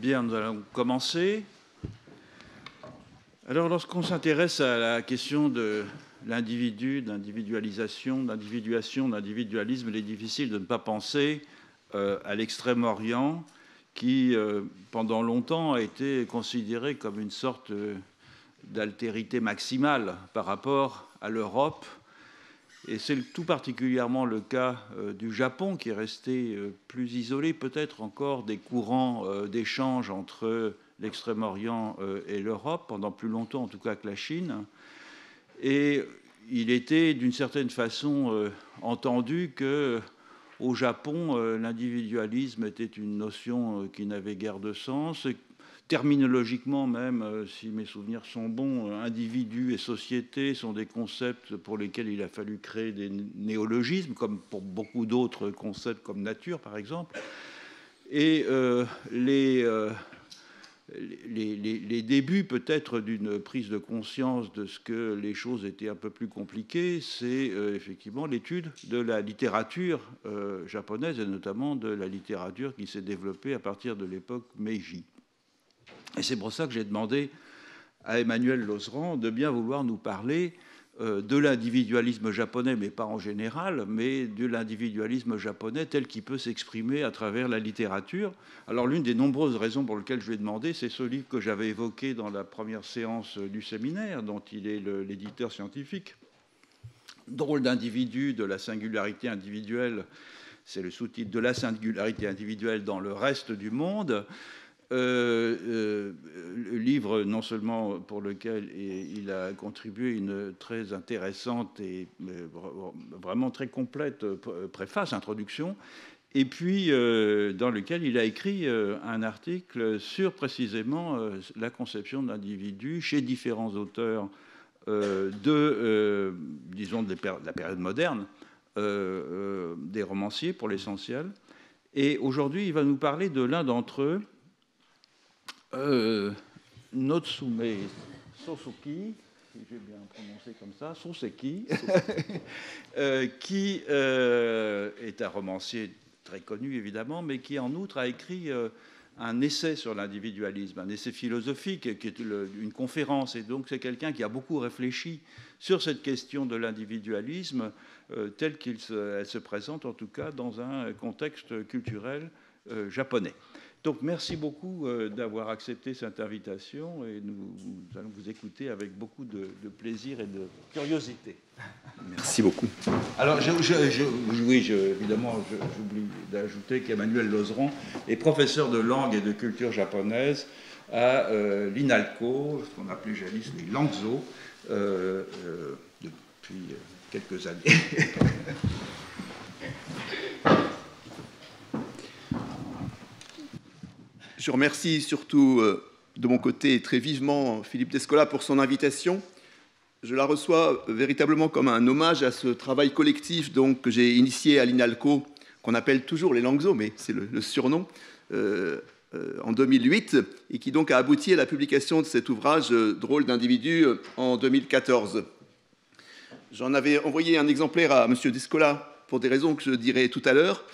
Bien, nous allons commencer. Alors, lorsqu'on s'intéresse à la question de l'individu, d'individualisation, d'individuation, d'individualisme, il est difficile de ne pas penser à l'Extrême-Orient, qui, pendant longtemps, a été considéré comme une sorte d'altérité maximale par rapport à l'Europe. Et c'est tout particulièrement le cas du Japon, qui est resté plus isolé peut-être encore des courants d'échange entre l'Extrême-Orient et l'Europe, pendant plus longtemps en tout cas que la Chine. Et il était d'une certaine façon entendu qu'au Japon, l'individualisme était une notion qui n'avait guère de sens. Terminologiquement même, si mes souvenirs sont bons, individu et société sont des concepts pour lesquels il a fallu créer des néologismes, comme pour beaucoup d'autres concepts comme nature, par exemple. Et les débuts peut-être d'une prise de conscience de ce que les choses étaient un peu plus compliquées, c'est effectivement l'étude de la littérature japonaise, et notamment de la littérature qui s'est développée à partir de l'époque Meiji. Et c'est pour ça que j'ai demandé à Emmanuel Lauserand de bien vouloir nous parler de l'individualisme japonais, mais pas en général, mais de l'individualisme japonais tel qu'il peut s'exprimer à travers la littérature. Alors l'une des nombreuses raisons pour lesquelles je lui ai demandé, c'est ce livre que j'avais évoqué dans la première séance du séminaire, dont il est l'éditeur scientifique. Drôle d'individu de la singularité individuelle, c'est le sous-titre de la singularité individuelle dans le reste du monde. Le livre, non seulement pour lequel il a contribué une très intéressante et vraiment très complète préface, introduction, et puis dans lequel il a écrit un article sur précisément la conception de l'individu chez différents auteurs disons, de la période moderne, des romanciers pour l'essentiel. Et aujourd'hui, il va nous parler de l'un d'entre eux, Natsume Soseki, si j'ai bien prononcé comme ça, Soseki, qui est un romancier très connu évidemment, mais qui en outre a écrit un essai sur l'individualisme, un essai philosophique qui est une conférence, et donc c'est quelqu'un qui a beaucoup réfléchi sur cette question de l'individualisme telle qu'elle se présente en tout cas dans un contexte culturel japonais. Donc, merci beaucoup d'avoir accepté cette invitation et nous allons vous écouter avec beaucoup de plaisir et de curiosité. Merci beaucoup. Alors, évidemment, j'oublie d'ajouter qu'Emmanuel Lauserand est professeur de langue et de culture japonaise à l'INALCO, ce qu'on appelait jadis les Langzo, depuis quelques années. Je remercie surtout de mon côté très vivement Philippe Descola pour son invitation. Je la reçois véritablement comme un hommage à ce travail collectif donc, que j'ai initié à l'INALCO, qu'on appelle toujours les Langzo, mais c'est le surnom, en 2008, et qui donc a abouti à la publication de cet ouvrage Drôle d'individu en 2014. J'en avais envoyé un exemplaire à M. Descola pour des raisons que je dirai tout à l'heure.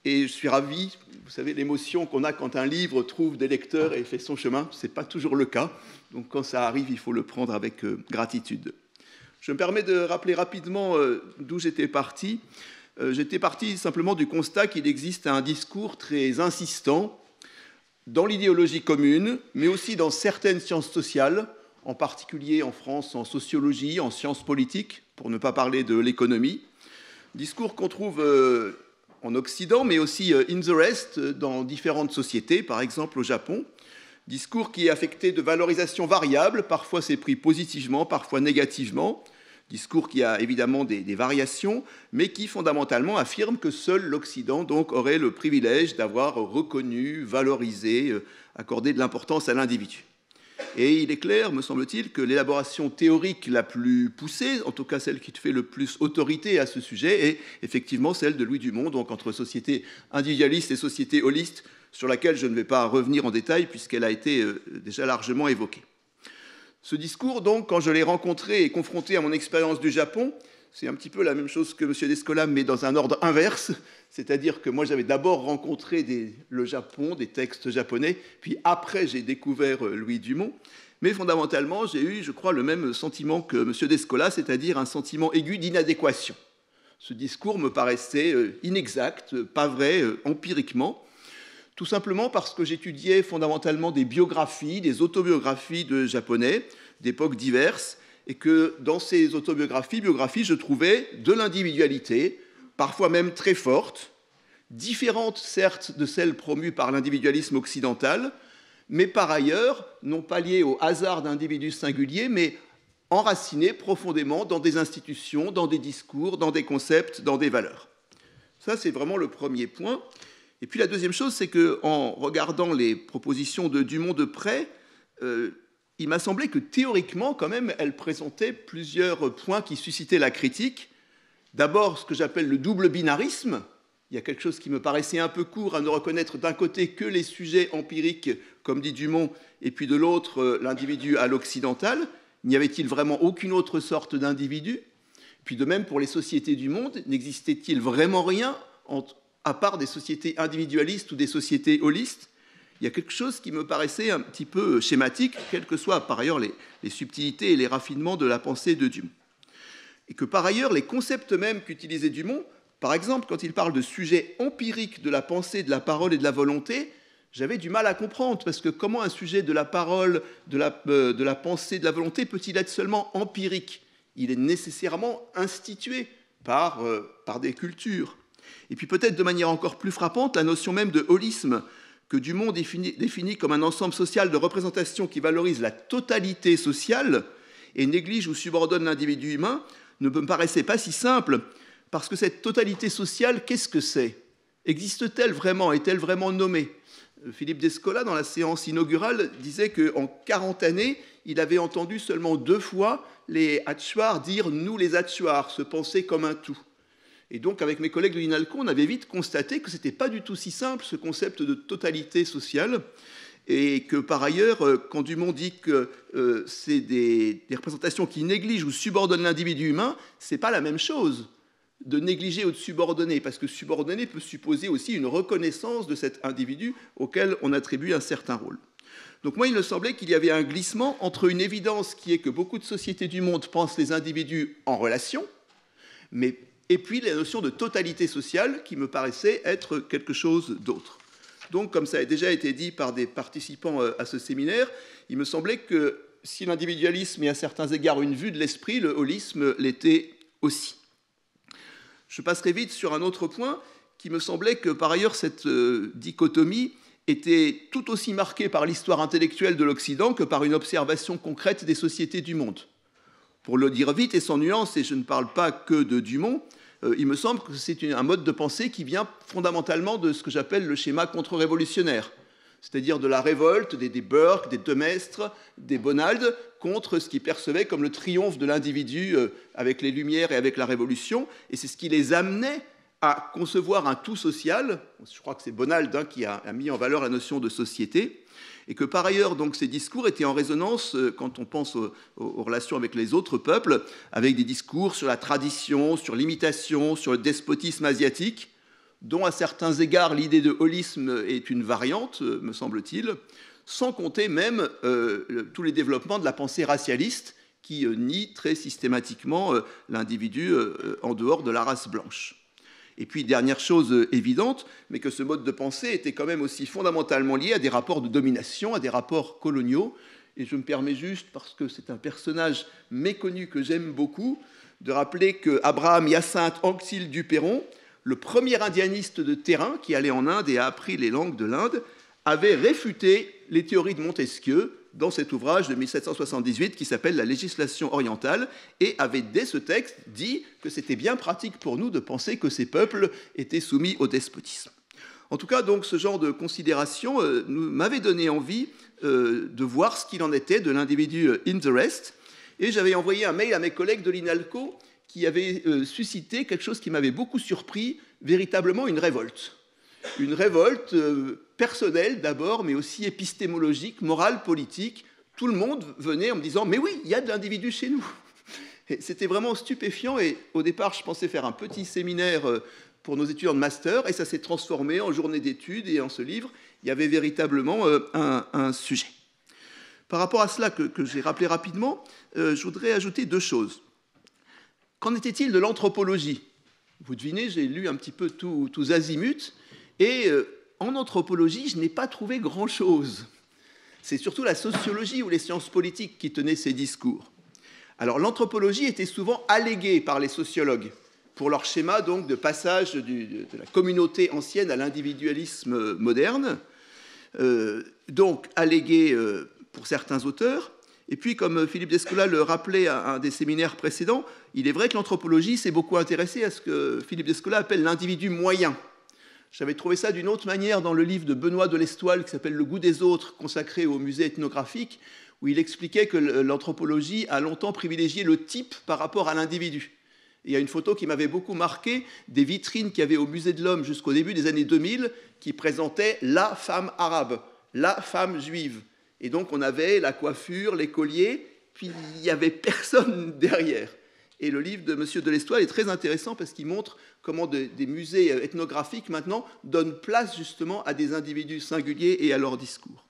Et je suis ravi, vous savez, l'émotion qu'on a quand un livre trouve des lecteurs et fait son chemin, ce n'est pas toujours le cas. Donc quand ça arrive, il faut le prendre avec gratitude. Je me permets de rappeler rapidement d'où j'étais parti. J'étais parti simplement du constat qu'il existe un discours très insistant dans l'idéologie commune, mais aussi dans certaines sciences sociales, en particulier en France en sociologie, en sciences politiques, pour ne pas parler de l'économie. Discours qu'on trouve en Occident, mais aussi in the rest, dans différentes sociétés, par exemple au Japon. Discours qui est affecté de valorisation variable, parfois c'est pris positivement, parfois négativement. Discours qui a évidemment des variations, mais qui fondamentalement affirme que seul l'Occident donc aurait le privilège d'avoir reconnu, valorisé, accordé de l'importance à l'individu. Et il est clair, me semble-t-il, que l'élaboration théorique la plus poussée, en tout cas celle qui fait le plus autorité à ce sujet, est effectivement celle de Louis Dumont, donc entre société individualiste et société holiste, sur laquelle je ne vais pas revenir en détail puisqu'elle a été déjà largement évoquée. Ce discours, donc, quand je l'ai rencontré et confronté à mon expérience du Japon, c'est un petit peu la même chose que M. Descola, mais dans un ordre inverse. C'est-à-dire que moi, j'avais d'abord rencontré le Japon, des textes japonais, puis après, j'ai découvert Louis Dumont. Mais fondamentalement, j'ai eu, je crois, le même sentiment que M. Descola, c'est-à-dire un sentiment aigu d'inadéquation. Ce discours me paraissait inexact, pas vrai, empiriquement, tout simplement parce que j'étudiais fondamentalement des biographies, des autobiographies de Japonais, d'époques diverses, et que dans ces biographies, je trouvais de l'individualité, parfois même très forte, différente certes de celle promue par l'individualisme occidental, mais par ailleurs, non pas liée au hasard d'individus singuliers, mais enracinée profondément dans des institutions, dans des discours, dans des concepts, dans des valeurs. Ça, c'est vraiment le premier point. Et puis la deuxième chose, c'est qu'en regardant les propositions de Dumont de près, il m'a semblé que théoriquement, quand même, elle présentait plusieurs points qui suscitaient la critique. D'abord, ce que j'appelle le double binarisme. Il y a quelque chose qui me paraissait un peu court à ne reconnaître d'un côté que les sujets empiriques, comme dit Dumont, et puis de l'autre, l'individu à l'occidental. N'y avait-il vraiment aucune autre sorte d'individu? Puis de même, pour les sociétés du monde, n'existait-il vraiment rien à part des sociétés individualistes ou des sociétés holistes? Il y a quelque chose qui me paraissait un petit peu schématique, quelles que soient par ailleurs les subtilités et les raffinements de la pensée de Dumont. Et que par ailleurs, les concepts mêmes qu'utilisait Dumont, par exemple, quand il parle de sujets empiriques de la pensée, de la parole et de la volonté, j'avais du mal à comprendre, parce que comment un sujet de la parole, de la pensée, de la volonté peut-il être seulement empirique? Il est nécessairement institué par des cultures. Et puis peut-être de manière encore plus frappante, la notion même de holisme, que Dumont définit comme un ensemble social de représentations qui valorise la totalité sociale et néglige ou subordonne l'individu humain, ne me paraissait pas si simple, parce que cette totalité sociale, qu'est-ce que c'est? Existe-t-elle vraiment? Est-elle vraiment nommée? Philippe Descola, dans la séance inaugurale, disait qu'en 40 années, il avait entendu seulement 2 fois les Hatchoirs dire « nous les Hatchoirs », se penser comme un tout. Et donc, avec mes collègues de l'INALCO, on avait vite constaté que ce n'était pas du tout si simple, ce concept de totalité sociale, et que par ailleurs, quand Dumont dit que c'est des représentations qui négligent ou subordonnent l'individu humain, ce n'est pas la même chose de négliger ou de subordonner, parce que subordonner peut supposer aussi une reconnaissance de cet individu auquel on attribue un certain rôle. Donc moi, il me semblait qu'il y avait un glissement entre une évidence qui est que beaucoup de sociétés du monde pensent les individus en relation, et puis la notion de totalité sociale qui me paraissait être quelque chose d'autre. Donc, comme ça a déjà été dit par des participants à ce séminaire, il me semblait que si l'individualisme est à certains égards une vue de l'esprit, le holisme l'était aussi. Je passerai vite sur un autre point qui me semblait que, par ailleurs, cette dichotomie était tout aussi marquée par l'histoire intellectuelle de l'Occident que par une observation concrète des sociétés du monde. Pour le dire vite et sans nuance, et je ne parle pas que de Dumont, il me semble que c'est un mode de pensée qui vient fondamentalement de ce que j'appelle le schéma contre-révolutionnaire, c'est-à-dire de la révolte des Burke, des Demestre, des Bonald, contre ce qu'ils percevaient comme le triomphe de l'individu avec les Lumières et avec la Révolution, et c'est ce qui les amenait à concevoir un tout social. Je crois que c'est Bonald qui a mis en valeur la notion de société, et que par ailleurs, donc, ces discours étaient en résonance, quand on pense aux relations avec les autres peuples, avec des discours sur la tradition, sur l'imitation, sur le despotisme asiatique, dont à certains égards l'idée de holisme est une variante, me semble-t-il, sans compter même tous les développements de la pensée racialiste qui nie très systématiquement l'individu en dehors de la race blanche. Et puis, dernière chose évidente, mais que ce mode de pensée était quand même aussi fondamentalement lié à des rapports de domination, à des rapports coloniaux. Et je me permets juste, parce que c'est un personnage méconnu que j'aime beaucoup, de rappeler qu'Abraham Hyacinthe Anquetil Duperron, le premier indianiste de terrain qui allait en Inde et a appris les langues de l'Inde, avait réfuté les théories de Montesquieu dans cet ouvrage de 1778 qui s'appelle « La législation orientale » et avait dès ce texte dit que c'était bien pratique pour nous de penser que ces peuples étaient soumis au despotisme. En tout cas, donc, ce genre de considération m'avait donné envie de voir ce qu'il en était de l'individu in the rest, et j'avais envoyé un mail à mes collègues de l'INALCO qui avait suscité quelque chose qui m'avait beaucoup surpris, véritablement une révolte. Une révolte personnelle d'abord, mais aussi épistémologique, morale, politique. Tout le monde venait en me disant « mais oui, il y a de l'individu chez nous ». C'était vraiment stupéfiant et au départ, je pensais faire un petit séminaire pour nos étudiants de master et ça s'est transformé en journée d'études et en ce livre, il y avait véritablement un sujet. Par rapport à cela que j'ai rappelé rapidement, je voudrais ajouter deux choses. Qu'en était-il de l'anthropologie? Vous devinez, j'ai lu un petit peu tous azimuts et en anthropologie, je n'ai pas trouvé grand-chose. C'est surtout la sociologie ou les sciences politiques qui tenaient ces discours. Alors l'anthropologie était souvent alléguée par les sociologues pour leur schéma donc, de passage de la communauté ancienne à l'individualisme moderne, donc alléguée pour certains auteurs. Et puis, comme Philippe Descola le rappelait à un des séminaires précédents, il est vrai que l'anthropologie s'est beaucoup intéressée à ce que Philippe Descola appelle l'individu moyen. J'avais trouvé ça d'une autre manière dans le livre de Benoît de l'Estoile qui s'appelle « Le goût des autres », consacré au musée ethnographique, où il expliquait que l'anthropologie a longtemps privilégié le type par rapport à l'individu. Il y a une photo qui m'avait beaucoup marqué, des vitrines qu'il y avait au musée de l'Homme jusqu'au début des années 2000, qui présentaient la femme arabe, la femme juive. Et donc on avait la coiffure, les colliers, puis il n'y avait personne derrière. Et le livre de M. de l'Estoile est très intéressant parce qu'il montre comment des musées ethnographiques maintenant donnent place justement à des individus singuliers et à leur discours.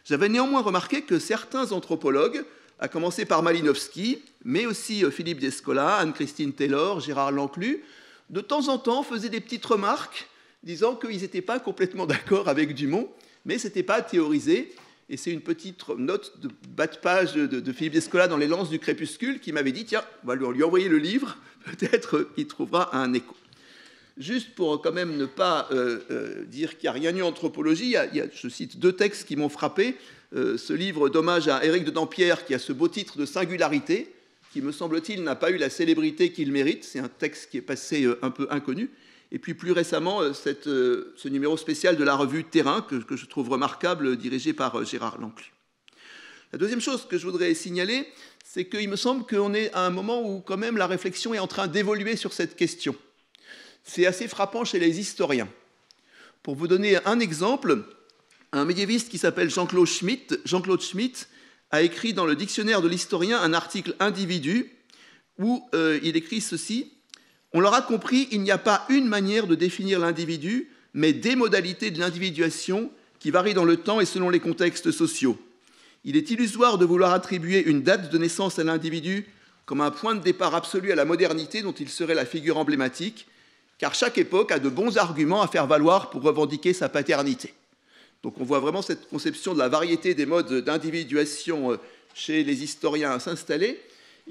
J'avais néanmoins remarqué que certains anthropologues, à commencer par Malinowski, mais aussi Philippe Descola, Anne-Christine Taylor, Gérard Lanclus, de temps en temps faisaient des petites remarques disant qu'ils n'étaient pas complètement d'accord avec Dumont, mais ce n'était pas théorisé. Et c'est une petite note de bas de page de Philippe Descola dans Les Lances du Crépuscule qui m'avait dit « Tiens, on va lui envoyer le livre, peut-être qu'il trouvera un écho ». Juste pour quand même ne pas dire qu'il n'y a rien eu en anthropologie, je cite deux textes qui m'ont frappé. Ce livre d'hommage à Éric de Dampierre qui a ce beau titre de Singularité, qui me semble-t-il n'a pas eu la célébrité qu'il mérite. C'est un texte qui est passé un peu inconnu. Et puis plus récemment, ce numéro spécial de la revue Terrain, que je trouve remarquable, dirigé par Gérard Lanclus. La deuxième chose que je voudrais signaler, c'est qu'il me semble qu'on est à un moment où quand même la réflexion est en train d'évoluer sur cette question. C'est assez frappant chez les historiens. Pour vous donner un exemple, un médiéviste qui s'appelle Jean-Claude Schmitt a écrit dans le dictionnaire de l'historien un article individu où il écrit ceci. On l'aura compris, il n'y a pas une manière de définir l'individu, mais des modalités de l'individuation qui varient dans le temps et selon les contextes sociaux. Il est illusoire de vouloir attribuer une date de naissance à l'individu comme un point de départ absolu à la modernité dont il serait la figure emblématique, car chaque époque a de bons arguments à faire valoir pour revendiquer sa paternité. Donc on voit vraiment cette conception de la variété des modes d'individuation chez les historiens s'installer.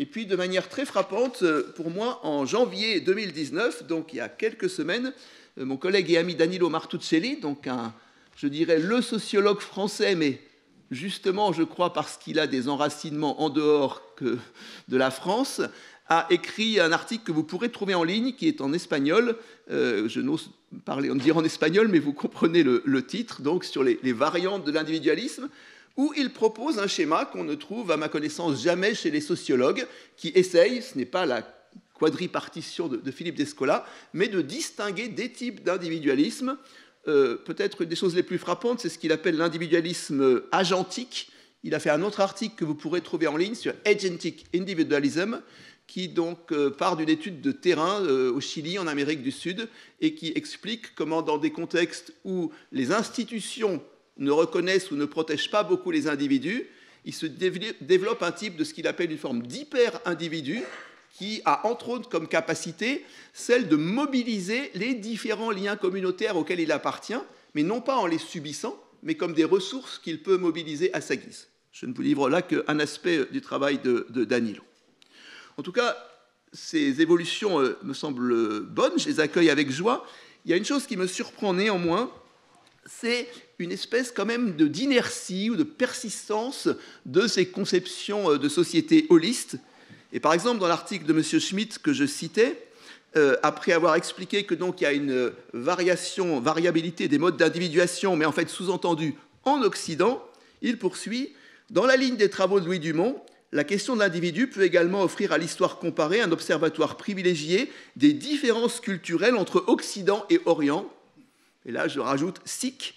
Et puis, de manière très frappante, pour moi, en janvier 2019, donc il y a quelques semaines, mon collègue et ami Danilo Martuccelli, donc je dirais le sociologue français, mais justement, je crois, parce qu'il a des enracinements en dehors de la France, a écrit un article que vous pourrez trouver en ligne, qui est en espagnol. Je n'ose dire en espagnol, mais vous comprenez le titre, donc sur les variantes de l'individualisme, où il propose un schéma qu'on ne trouve, à ma connaissance, jamais chez les sociologues, qui essayent, ce n'est pas la quadripartition de Philippe Descola, mais de distinguer des types d'individualisme. Peut-être une des choses les plus frappantes, c'est ce qu'il appelle l'individualisme agentique. Il a fait un autre article que vous pourrez trouver en ligne sur Agentic Individualism, qui donc part d'une étude de terrain au Chili, en Amérique du Sud, et qui explique comment, dans des contextes où les institutions ne reconnaissent ou ne protègent pas beaucoup les individus, il se développe un type de ce qu'il appelle une forme d'hyper-individu qui a entre autres comme capacité celle de mobiliser les différents liens communautaires auxquels il appartient, mais non pas en les subissant, mais comme des ressources qu'il peut mobiliser à sa guise. Je ne vous livre là qu'un aspect du travail de Danilo. En tout cas, ces évolutions me semblent bonnes, je les accueille avec joie. Il y a une chose qui me surprend néanmoins, c'est une espèce quand même d'inertie ou de persistance de ces conceptions de société holistes. Et par exemple, dans l'article de M. Schmitt que je citais, après avoir expliqué que donc il y a une variabilité des modes d'individuation, mais en fait sous-entendu en Occident, il poursuit « Dans la ligne des travaux de Louis Dumont, la question de l'individu peut également offrir à l'histoire comparée un observatoire privilégié des différences culturelles entre Occident et Orient. » Et là, je rajoute « sikh »,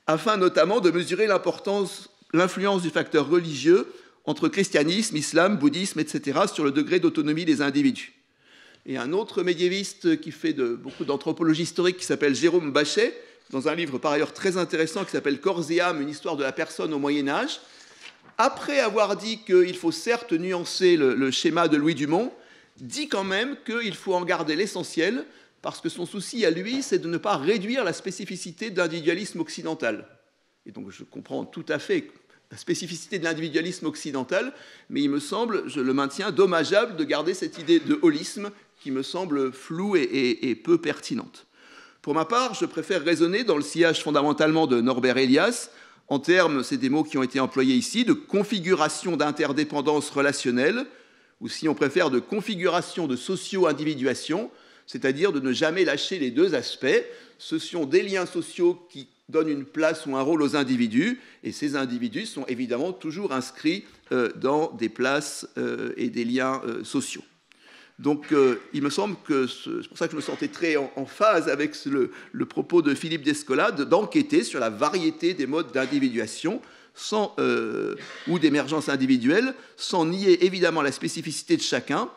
afin notamment de mesurer l'influence du facteur religieux entre christianisme, islam, bouddhisme, etc., sur le degré d'autonomie des individus. Et un autre médiéviste qui fait beaucoup d'anthropologie historique, qui s'appelle Jérôme Bachet, dans un livre par ailleurs très intéressant qui s'appelle Corps et âme, une histoire de la personne au Moyen-Âge, après avoir dit qu'il faut certes nuancer le schéma de Louis Dumont, dit quand même qu'il faut en garder l'essentiel, parce que son souci à lui, c'est de ne pas réduire la spécificité de l'individualisme occidental. Et donc je comprends tout à fait la spécificité de l'individualisme occidental, mais il me semble, je le maintiens, dommageable de garder cette idée de holisme qui me semble floue et peu pertinente. Pour ma part, je préfère raisonner dans le sillage fondamentalement de Norbert Elias, en termes, c'est des mots qui ont été employés ici, de configuration d'interdépendance relationnelle, ou si on préfère de configuration de socio-individuation, c'est-à-dire de ne jamais lâcher les deux aspects. Ce sont des liens sociaux qui donnent une place ou un rôle aux individus, et ces individus sont évidemment toujours inscrits dans des places et des liens sociaux. Donc il me semble que, c'est pour ça que je me sentais très en phase avec le propos de Philippe Descola, d'enquêter sur la variété des modes d'individuation ou d'émergence individuelle, sans nier évidemment la spécificité de chacun,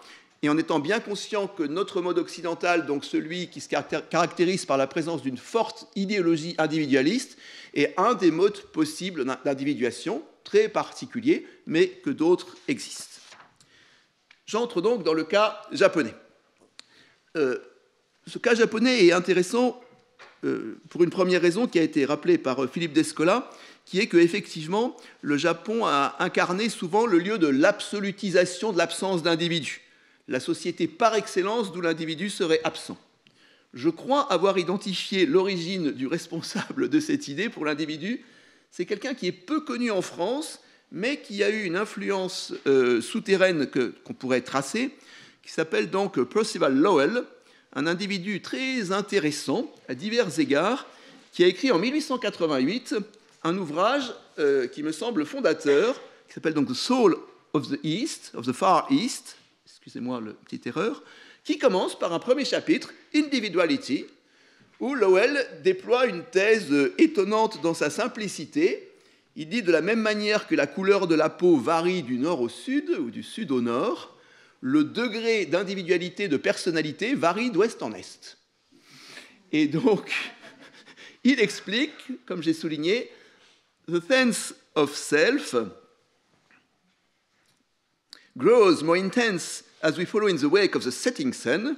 et en étant bien conscient que notre mode occidental, donc celui qui se caractérise par la présence d'une forte idéologie individualiste, est un des modes possibles d'individuation, très particulier, mais que d'autres existent. J'entre donc dans le cas japonais. Ce cas japonais est intéressant pour une première raison qui a été rappelée par Philippe Descola, qui est qu'effectivement, le Japon a incarné souvent le lieu de l'absolutisation de l'absence d'individus, la société par excellence d'où l'individu serait absent. Je crois avoir identifié l'origine du responsable de cette idée pour l'individu. C'est quelqu'un qui est peu connu en France, mais qui a eu une influence souterraine qu'on pourrait tracer, qui s'appelle donc Percival Lowell, un individu très intéressant à divers égards, qui a écrit en 1888 un ouvrage qui me semble fondateur, qui s'appelle donc The Soul of the East, of the Far East, excusez-moi la petite erreur, qui commence par un premier chapitre, Individuality, où Lowell déploie une thèse étonnante dans sa simplicité. Il dit de la même manière que la couleur de la peau varie du nord au sud ou du sud au nord, le degré d'individualité, de personnalité varie d'ouest en est. Et donc, il explique, comme j'ai souligné, the sense of self grows more intense as we follow in the wake of the setting sun,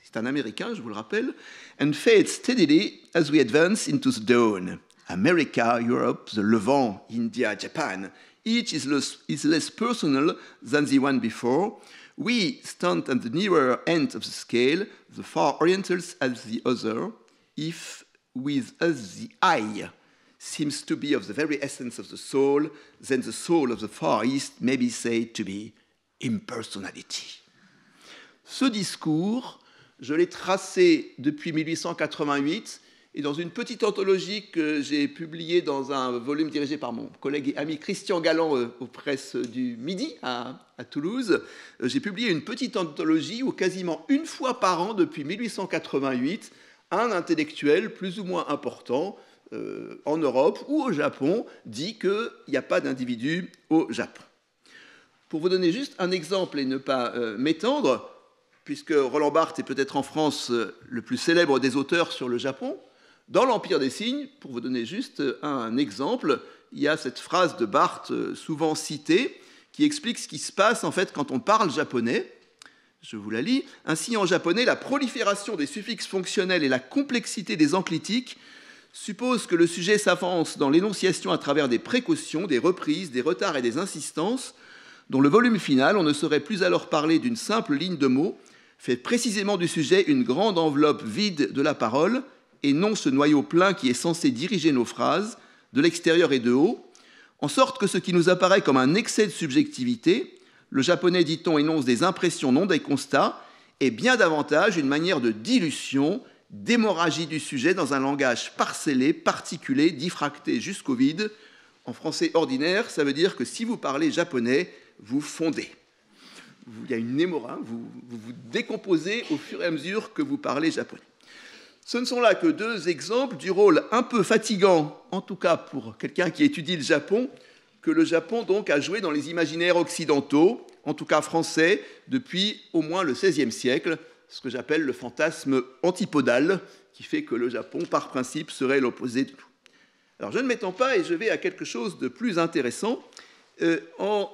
c'est un Américain, je vous le rappelle, and fades steadily as we advance into the dawn. America, Europe, the Levant, India, Japan, each is less personal than the one before. We stand at the nearer end of the scale, the far Orientals at the other, if with us the I seems to be of the very essence of the soul, then the soul of the Far East may be said to be impersonality. Ce discours, je l'ai tracé depuis 1888, et dans une petite anthologie que j'ai publiée dans un volume dirigé par mon collègue et ami Christian Galland aux presses du Midi à Toulouse, j'ai publié une petite anthologie où quasiment une fois par an depuis 1888, un intellectuel plus ou moins important en Europe ou au Japon dit qu'il n'y a pas d'individu au Japon. Pour vous donner juste un exemple et ne pas m'étendre, puisque Roland Barthes est peut-être en France le plus célèbre des auteurs sur le Japon, dans l'Empire des signes, pour vous donner juste un exemple, il y a cette phrase de Barthes souvent citée qui explique ce qui se passe en fait quand on parle japonais. Je vous la lis. Ainsi, en japonais, la prolifération des suffixes fonctionnels et la complexité des enclitiques supposent que le sujet s'avance dans l'énonciation à travers des précautions, des reprises, des retards et des insistances, dont le volume final, on ne saurait plus alors parler d'une simple ligne de mots, fait précisément du sujet une grande enveloppe vide de la parole, et non ce noyau plein qui est censé diriger nos phrases, de l'extérieur et de haut, en sorte que ce qui nous apparaît comme un excès de subjectivité, le japonais, dit-on, énonce des impressions, non des constats, est bien davantage une manière de dilution, d'hémorragie du sujet dans un langage parcellé, particulé, diffracté jusqu'au vide. En français ordinaire, ça veut dire que si vous parlez japonais, vous fondez. Il y a une hémorragie, vous vous décomposez au fur et à mesure que vous parlez japonais. Ce ne sont là que deux exemples du rôle un peu fatigant, en tout cas pour quelqu'un qui étudie le Japon, que le Japon donc a joué dans les imaginaires occidentaux, en tout cas français, depuis au moins le XVIe siècle, ce que j'appelle le fantasme antipodal, qui fait que le Japon, par principe, serait l'opposé de tout. Alors je ne m'étends pas et je vais à quelque chose de plus intéressant, en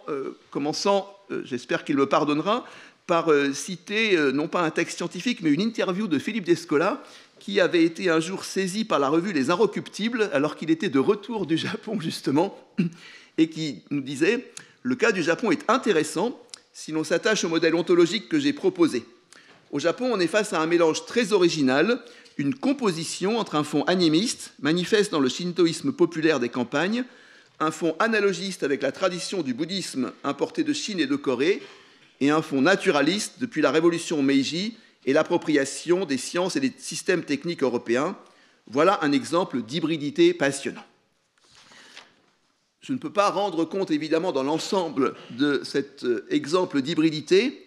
commençant, j'espère qu'il me pardonnera, par citer non pas un texte scientifique, mais une interview de Philippe Descola, qui avait été un jour saisi par la revue Les Inrecuptibles, alors qu'il était de retour du Japon, justement, et qui nous disait « Le cas du Japon est intéressant si l'on s'attache au modèle ontologique que j'ai proposé. Au Japon, on est face à un mélange très original, une composition entre un fond animiste, manifeste dans le shintoïsme populaire des campagnes, un fond analogiste avec la tradition du bouddhisme importé de Chine et de Corée, et un fond naturaliste depuis la révolution Meiji et l'appropriation des sciences et des systèmes techniques européens. Voilà un exemple d'hybridité passionnant. » Je ne peux pas rendre compte, évidemment, dans l'ensemble de cet exemple d'hybridité.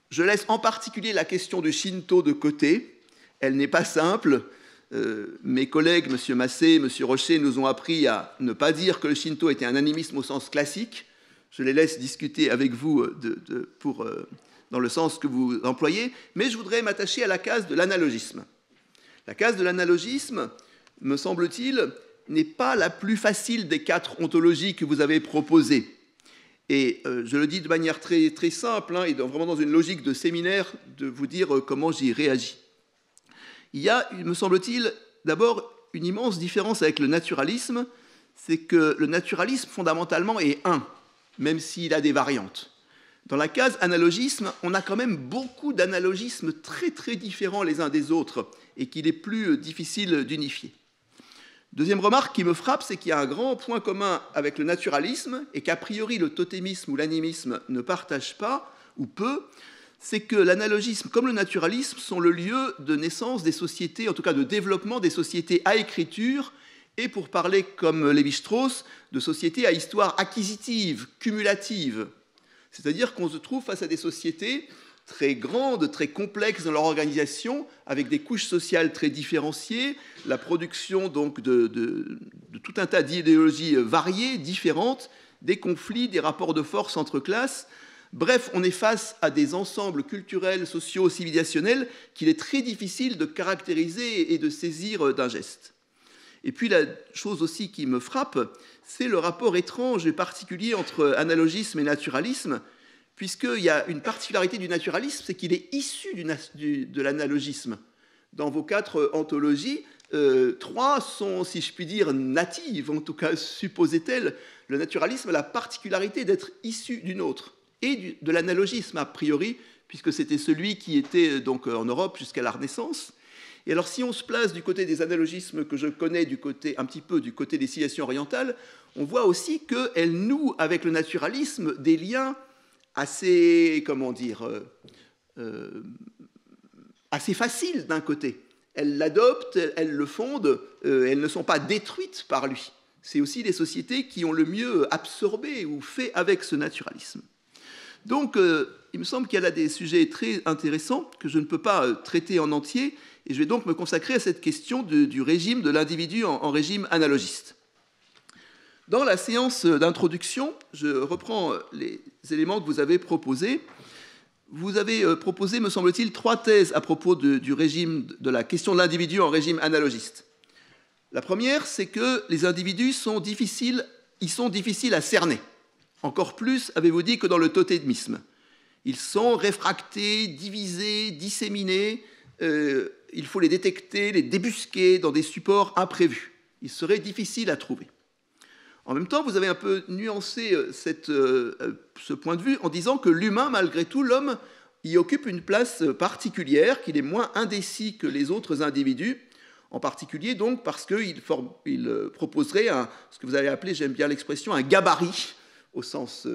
Je laisse en particulier la question du Shinto de côté. Elle n'est pas simple. Mes collègues, M. Massé, M. Rocher, nous ont appris à ne pas dire que le Shinto était un animisme au sens classique. Je les laisse discuter avec vous dans le sens que vous employez, mais je voudrais m'attacher à la case de l'analogisme. La case de l'analogisme, me semble-t-il, n'est pas la plus facile des 4 ontologies que vous avez proposées. Et je le dis de manière très, très simple, et vraiment dans une logique de séminaire, de vous dire comment j'y réagis. Il y a, me semble-t-il, d'abord une immense différence avec le naturalisme, c'est que le naturalisme, fondamentalement, est un, même s'il a des variantes. Dans la case analogisme, on a quand même beaucoup d'analogismes très très différents les uns des autres et qu'il est plus difficile d'unifier. Deuxième remarque qui me frappe, c'est qu'il y a un grand point commun avec le naturalisme et qu'a priori le totémisme ou l'animisme ne partagent pas ou peu, c'est que l'analogisme comme le naturalisme sont le lieu de naissance des sociétés, en tout cas de développement des sociétés à écriture et, pour parler comme Lévi-Strauss, de sociétés à histoire acquisitive, cumulative. C'est-à-dire qu'on se trouve face à des sociétés très grandes, très complexes dans leur organisation, avec des couches sociales très différenciées, la production donc de tout un tas d'idéologies variées, différentes, des conflits, des rapports de force entre classes. Bref, on est face à des ensembles culturels, sociaux, civilisationnels qu'il est très difficile de caractériser et de saisir d'un geste. Et puis la chose aussi qui me frappe, c'est le rapport étrange et particulier entre analogisme et naturalisme, puisqu'il y a une particularité du naturalisme, c'est qu'il est issu de l'analogisme. Dans vos 4 ontologies, 3 sont, si je puis dire, natives, en tout cas supposait-elle. Le naturalisme a la particularité d'être issu d'une autre, et de l'analogisme a priori, puisque c'était celui qui était donc en Europe jusqu'à la Renaissance. Et alors, si on se place du côté des analogismes que je connais un petit peu du côté des civilisations orientales, on voit aussi qu'elles nouent avec le naturalisme des liens assez, assez faciles d'un côté. Elles l'adoptent, elles le fondent, elles ne sont pas détruites par lui. C'est aussi des sociétés qui ont le mieux absorbé ou fait avec ce naturalisme. Donc, il me semble qu'il y a là des sujets très intéressants que je ne peux pas traiter en entier, et je vais donc me consacrer à cette question du régime de l'individu en régime analogiste. Dans la séance d'introduction, je reprends les éléments que vous avez proposés. Vous avez proposé, me semble-t-il, 3 thèses à propos du régime, de la question de l'individu en régime analogiste. La première, c'est que les individus sont difficiles à cerner. Encore plus, avez-vous dit, que dans le totémisme. Ils sont réfractés, divisés, disséminés. Il faut les détecter, les débusquer dans des supports imprévus. Ils seraient difficiles à trouver. En même temps, vous avez un peu nuancé ce point de vue en disant que l'humain, malgré tout, l'homme, y occupe une place particulière, qu'il est moins indécis que les autres individus, en particulier donc parce qu'il proposerait ce que vous avez appelé, j'aime bien l'expression, un gabarit, au sens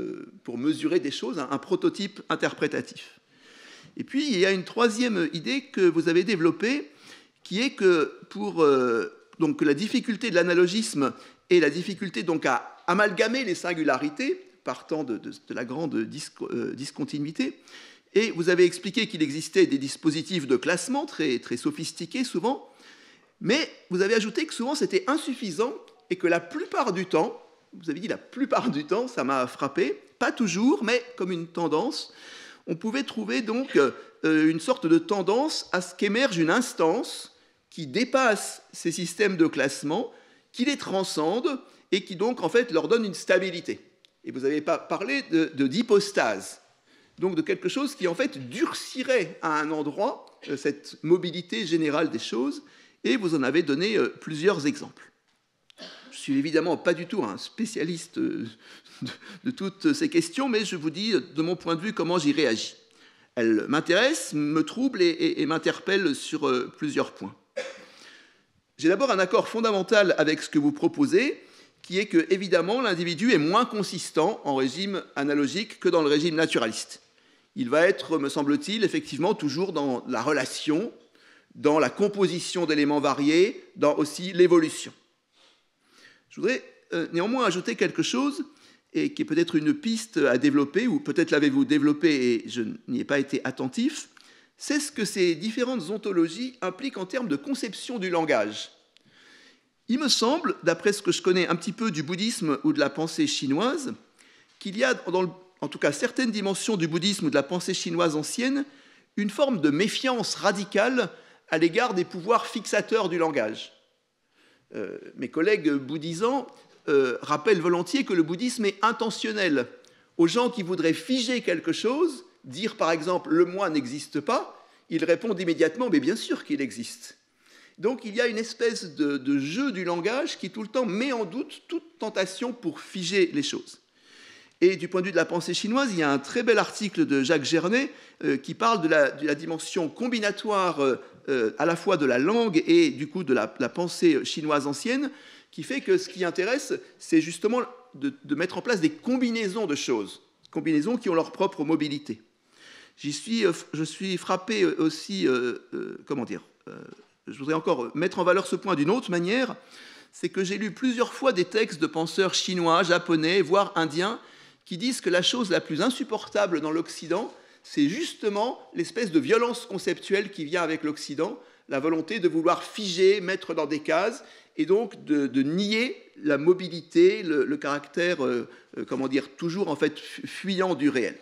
pour mesurer des choses, un prototype interprétatif. Et puis, il y a une troisième idée que vous avez développée, qui est que pour donc, la difficulté de l'analogisme et la difficulté donc, à amalgamer les singularités, partant de la grande discontinuité, et vous avez expliqué qu'il existait des dispositifs de classement très, très sophistiqués souvent, mais vous avez ajouté que souvent c'était insuffisant et que la plupart du temps, vous avez dit la plupart du temps, ça m'a frappé, pas toujours, mais comme une tendance, on pouvait trouver donc une sorte de tendance à ce qu'émerge une instance qui dépasse ces systèmes de classement, qui les transcende et qui donc en fait leur donne une stabilité. Et vous avez parlé d'hypostase, donc de quelque chose qui en fait durcirait à un endroit cette mobilité générale des choses, et vous en avez donné plusieurs exemples. Je ne suis évidemment pas du tout un spécialiste de toutes ces questions, mais je vous dis de mon point de vue comment j'y réagis. Elles m'intéressent, me troublent et m'interpellent sur plusieurs points. J'ai d'abord un accord fondamental avec ce que vous proposez, qui est que, évidemment, l'individu est moins consistant en régime analogique que dans le régime naturaliste. Il va être, me semble-t-il, effectivement toujours dans la relation, dans la composition d'éléments variés, dans aussi l'évolution. Je voudrais néanmoins ajouter quelque chose, et qui est peut-être une piste à développer, ou peut-être l'avez-vous développé et je n'y ai pas été attentif, c'est ce que ces différentes ontologies impliquent en termes de conception du langage. Il me semble, d'après ce que je connais un petit peu du bouddhisme ou de la pensée chinoise, qu'il y a, en tout cas certaines dimensions du bouddhisme ou de la pensée chinoise ancienne, une forme de méfiance radicale à l'égard des pouvoirs fixateurs du langage. Mes collègues bouddhisants rappellent volontiers que le bouddhisme est intentionnel. Aux gens qui voudraient figer quelque chose, dire par exemple « le moi n'existe pas », ils répondent immédiatement « mais bien sûr qu'il existe ». Donc il y a une espèce de jeu du langage qui tout le temps met en doute toute tentation pour figer les choses. Et du point de vue de la pensée chinoise, il y a un très bel article de Jacques Gernet qui parle de la dimension combinatoire à la fois de la langue et du coup de la pensée chinoise ancienne, qui fait que ce qui intéresse, c'est justement de mettre en place des combinaisons de choses, combinaisons qui ont leur propre mobilité. Je suis frappé aussi, je voudrais encore mettre en valeur ce point d'une autre manière, c'est que j'ai lu plusieurs fois des textes de penseurs chinois, japonais, voire indiens, qui disent que la chose la plus insupportable dans l'Occident, c'est justement l'espèce de violence conceptuelle qui vient avec l'Occident, la volonté de vouloir figer, mettre dans des cases, et donc de nier la mobilité, le caractère, toujours en fait fuyant du réel.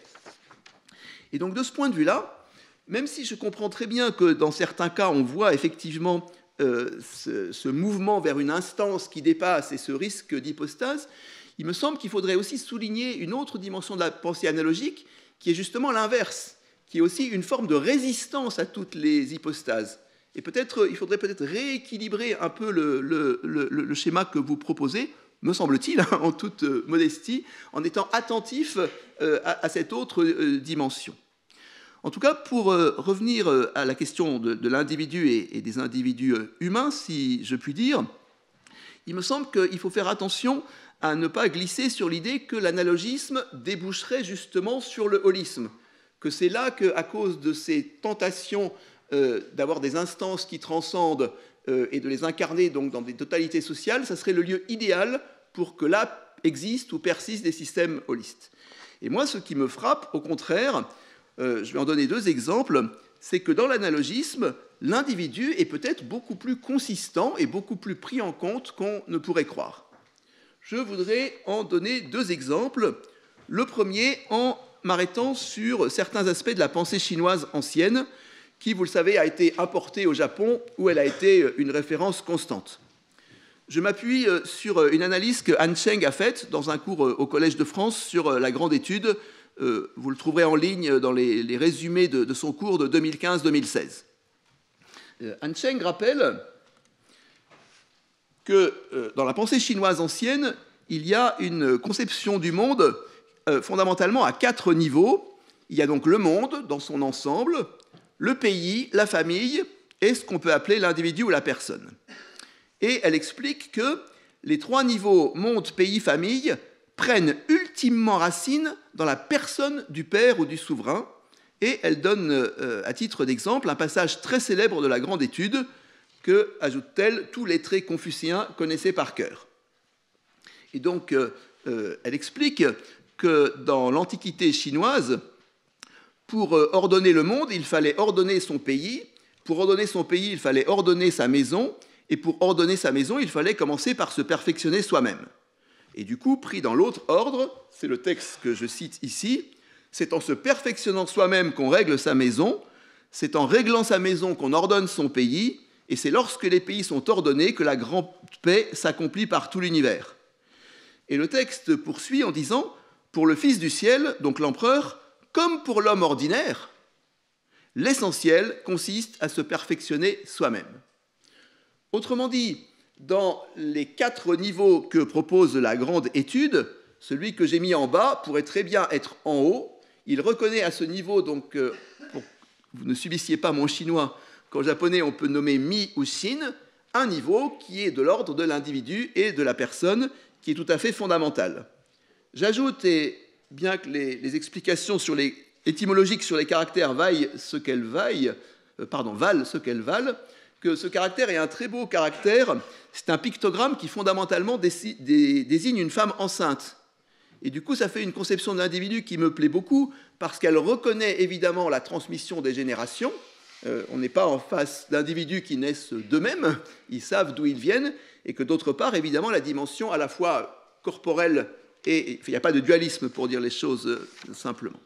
Et donc de ce point de vue-là, même si je comprends très bien que dans certains cas, on voit effectivement ce mouvement vers une instance qui dépasse et ce risque d'hypostase, il me semble qu'il faudrait aussi souligner une autre dimension de la pensée analogique, qui est justement l'inverse, qui est aussi une forme de résistance à toutes les hypostases. Et il faudrait peut-être rééquilibrer un peu le schéma que vous proposez, me semble-t-il, en toute modestie, en étant attentif à cette autre dimension. En tout cas, pour revenir à la question de l'individu et des individus humains, si je puis dire, il me semble qu'il faut faire attention à ne pas glisser sur l'idée que l'analogisme déboucherait justement sur le holisme, que c'est là qu'à cause de ces tentations d'avoir des instances qui transcendent et de les incarner donc dans des totalités sociales, ça serait le lieu idéal pour que là existent ou persistent des systèmes holistes. Et moi, ce qui me frappe, au contraire, je vais en donner deux exemples, c'est que dans l'analogisme, l'individu est peut-être beaucoup plus consistant et beaucoup plus pris en compte qu'on ne pourrait croire. Je voudrais en donner deux exemples. Le premier en m'arrêtant sur certains aspects de la pensée chinoise ancienne, qui, vous le savez, a été importée au Japon, où elle a été une référence constante. Je m'appuie sur une analyse que Han Cheng a faite dans un cours au Collège de France sur la grande étude. Vous le trouverez en ligne dans les résumés de son cours de 2015-2016. Han Cheng rappelle que dans la pensée chinoise ancienne, il y a une conception du monde fondamentalement à 4 niveaux. Il y a donc le monde dans son ensemble, le pays, la famille et ce qu'on peut appeler l'individu ou la personne. Et elle explique que les 3 niveaux monde, pays, famille prennent ultimement racine dans la personne du père ou du souverain, et elle donne, à titre d'exemple, un passage très célèbre de la grande étude que, ajoute-t-elle, tous les lettrés confucéens connaissaient par cœur. Et donc, elle explique que dans l'Antiquité chinoise, pour ordonner le monde, il fallait ordonner son pays, pour ordonner son pays, il fallait ordonner sa maison, et pour ordonner sa maison, il fallait commencer par se perfectionner soi-même. Et du coup, pris dans l'autre ordre, c'est le texte que je cite ici, c'est en se perfectionnant soi-même qu'on règle sa maison, c'est en réglant sa maison qu'on ordonne son pays, et c'est lorsque les pays sont ordonnés que la grande paix s'accomplit par tout l'univers. Et le texte poursuit en disant, pour le Fils du ciel, donc l'empereur, comme pour l'homme ordinaire, l'essentiel consiste à se perfectionner soi-même. Autrement dit, dans les 4 niveaux que propose la grande étude, celui que j'ai mis en bas pourrait très bien être en haut. Il reconnaît à ce niveau, donc, pour que vous ne subissiez pas mon chinois, qu'en japonais on peut nommer mi ou shin, un niveau qui est de l'ordre de l'individu et de la personne, qui est tout à fait fondamental. J'ajoute, et bien que les explications sur les étymologiques sur les caractères valent ce qu'elles valent, que ce caractère est un très beau caractère. C'est un pictogramme qui fondamentalement désigne une femme enceinte. Et du coup, ça fait une conception de l'individu qui me plaît beaucoup, parce qu'elle reconnaît évidemment la transmission des générations. On n'est pas en face d'individus qui naissent d'eux-mêmes, ils savent d'où ils viennent, et que d'autre part, évidemment, la dimension à la fois corporelle et il n'y a pas de dualisme pour dire les choses simplement.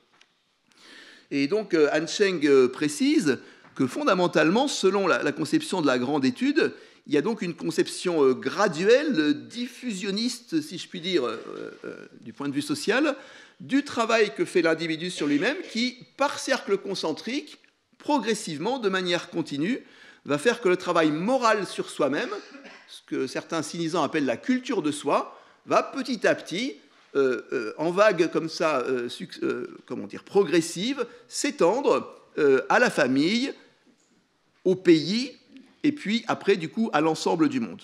Et donc, Han Cheng précise que fondamentalement, selon la conception de la grande étude, il y a donc une conception graduelle, diffusionniste, si je puis dire, du point de vue social, du travail que fait l'individu sur lui-même, qui, par cercle concentrique, progressivement, de manière continue, va faire que le travail moral sur soi-même, ce que certains cynisants appellent la culture de soi, va petit à petit, en vague comme ça, progressive, s'étendre à la famille, au pays, et puis après, du coup, à l'ensemble du monde.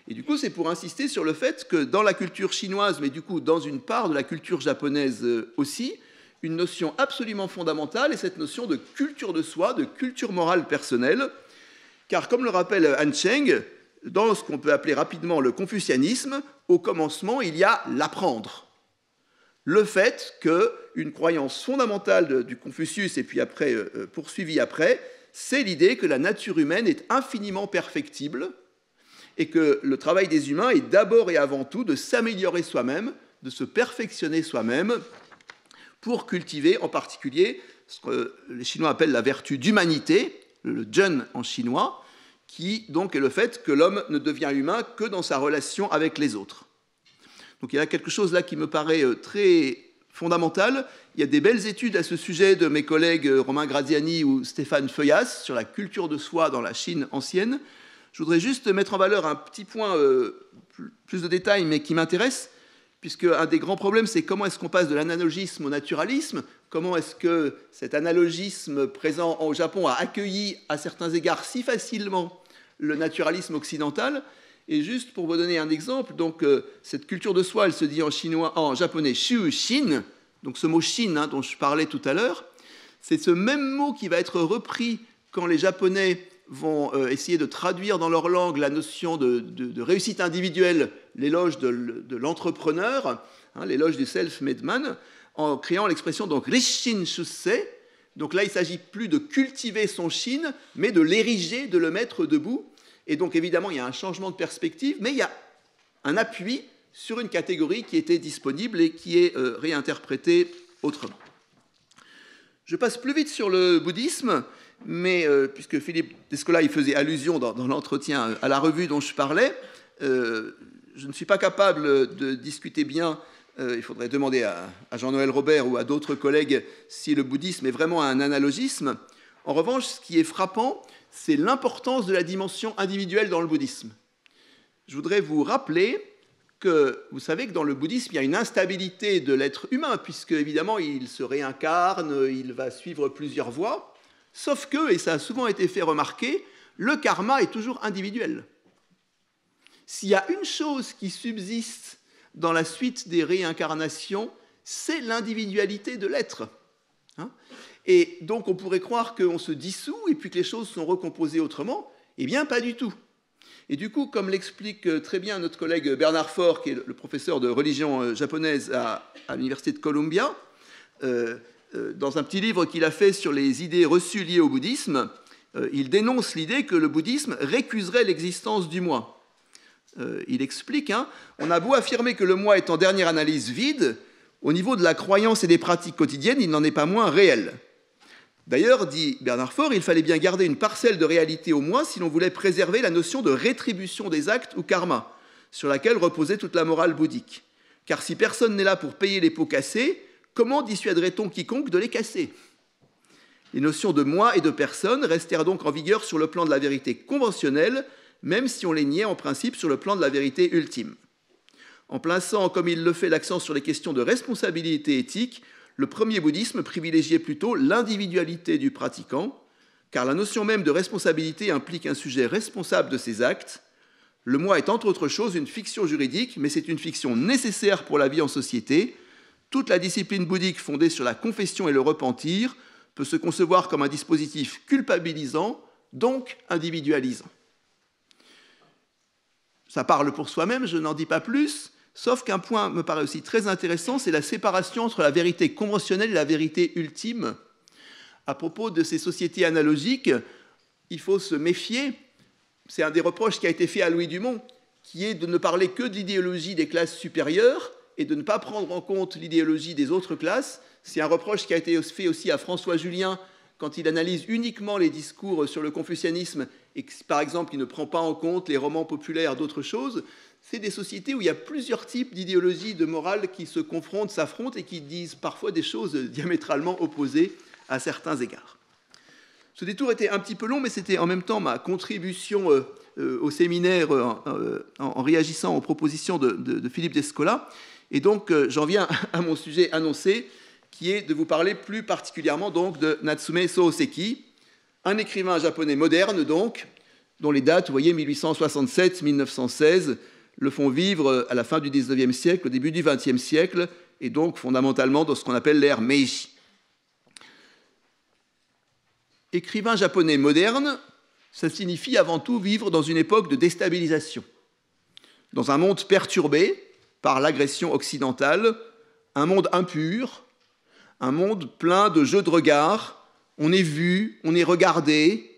Et du coup, c'est pour insister sur le fait que dans la culture chinoise, mais du coup, dans une part de la culture japonaise aussi, une notion absolument fondamentale est cette notion de culture de soi, de culture morale personnelle, car comme le rappelle Han Cheng, dans ce qu'on peut appeler rapidement le confucianisme, au commencement, il y a l'apprendre. Le fait qu'une croyance fondamentale du Confucius, et puis après, poursuivie après, c'est l'idée que la nature humaine est infiniment perfectible et que le travail des humains est d'abord et avant tout de s'améliorer soi-même, de se perfectionner soi-même pour cultiver en particulier ce que les Chinois appellent la vertu d'humanité, le zhen en chinois, qui donc est le fait que l'homme ne devient humain que dans sa relation avec les autres. Donc il y a quelque chose là qui me paraît très fondamental. Il y a des belles études à ce sujet de mes collègues Romain Graziani ou Stéphane Feuillas sur la culture de soi dans la Chine ancienne. Je voudrais juste mettre en valeur un petit point, plus de détails, mais qui m'intéresse, puisque un des grands problèmes, c'est comment est-ce qu'on passe de l'analogisme au naturalisme, comment est-ce que cet analogisme présent au Japon a accueilli à certains égards si facilement le naturalisme occidental. Et juste pour vous donner un exemple, donc cette culture de soi, elle se dit en japonais shu shin, donc ce mot shin dont je parlais tout à l'heure, c'est ce même mot qui va être repris quand les Japonais vont essayer de traduire dans leur langue la notion de réussite individuelle, l'éloge de l'entrepreneur, l'éloge du self-made man, en créant l'expression donc rishin shusei. Donc là, il ne s'agit plus de cultiver son shin, mais de l'ériger, de le mettre debout. Et donc, évidemment, il y a un changement de perspective, mais il y a un appui sur une catégorie qui était disponible et qui est réinterprétée autrement. Je passe plus vite sur le bouddhisme, mais puisque Philippe Descola y faisait allusion dans l'entretien à la revue dont je parlais, je ne suis pas capable de discuter bien, il faudrait demander à Jean-Noël Robert ou à d'autres collègues si le bouddhisme est vraiment un analogisme. En revanche, ce qui est frappant, c'est l'importance de la dimension individuelle dans le bouddhisme. Je voudrais vous rappeler que vous savez que dans le bouddhisme, il y a une instabilité de l'être humain, puisque évidemment, il se réincarne, il va suivre plusieurs voies, sauf que, et ça a souvent été fait remarquer, le karma est toujours individuel. S'il y a une chose qui subsiste dans la suite des réincarnations, c'est l'individualité de l'être. Et donc on pourrait croire qu'on se dissout et puis que les choses sont recomposées autrement. Eh bien, pas du tout. Et du coup, comme l'explique très bien notre collègue Bernard Faure, qui est le professeur de religion japonaise à l'université de Columbia, dans un petit livre qu'il a fait sur les idées reçues liées au bouddhisme, il dénonce l'idée que le bouddhisme récuserait l'existence du moi. Il explique, hein, on a beau affirmer que le moi est en dernière analyse vide, au niveau de la croyance et des pratiques quotidiennes, il n'en est pas moins réel. D'ailleurs, dit Bernard Faure, il fallait bien garder une parcelle de réalité au moi si l'on voulait préserver la notion de rétribution des actes ou karma, sur laquelle reposait toute la morale bouddhique. Car si personne n'est là pour payer les pots cassés, comment dissuaderait-on quiconque de les casser? Les notions de moi et de personne restèrent donc en vigueur sur le plan de la vérité conventionnelle, même si on les niait en principe sur le plan de la vérité ultime. En plaçant, comme il le fait, l'accent sur les questions de responsabilité éthique, le premier bouddhisme privilégiait plutôt l'individualité du pratiquant, car la notion même de responsabilité implique un sujet responsable de ses actes. Le moi est entre autres choses une fiction juridique, mais c'est une fiction nécessaire pour la vie en société. Toute la discipline bouddhique fondée sur la confession et le repentir peut se concevoir comme un dispositif culpabilisant, donc individualisant. Ça parle pour soi-même, je n'en dis pas plus, sauf qu'un point me paraît aussi très intéressant, c'est la séparation entre la vérité conventionnelle et la vérité ultime. À propos de ces sociétés analogiques, il faut se méfier. C'est un des reproches qui a été fait à Louis Dumont, qui est de ne parler que de l'idéologie des classes supérieures et de ne pas prendre en compte l'idéologie des autres classes. C'est un reproche qui a été fait aussi à François Julien quand il analyse uniquement les discours sur le confucianisme et que, par exemple, il ne prend pas en compte les romans populaires d'autres choses. C'est des sociétés où il y a plusieurs types d'idéologies de morale qui se confrontent, s'affrontent et qui disent parfois des choses diamétralement opposées à certains égards. Ce détour était un petit peu long, mais c'était en même temps ma contribution au séminaire en réagissant aux propositions de Philippe Descola. Et donc, j'en viens à mon sujet annoncé, qui est de vous parler plus particulièrement donc, de Natsume Soseki, un écrivain japonais moderne, donc, dont les dates, vous voyez, 1867-1916, le font vivre à la fin du XIXe siècle, au début du XXe siècle, et donc fondamentalement dans ce qu'on appelle l'ère Meiji. Écrivain japonais moderne, ça signifie avant tout vivre dans une époque de déstabilisation, dans un monde perturbé par l'agression occidentale, un monde impur, un monde plein de jeux de regard. On est vu, on est regardé,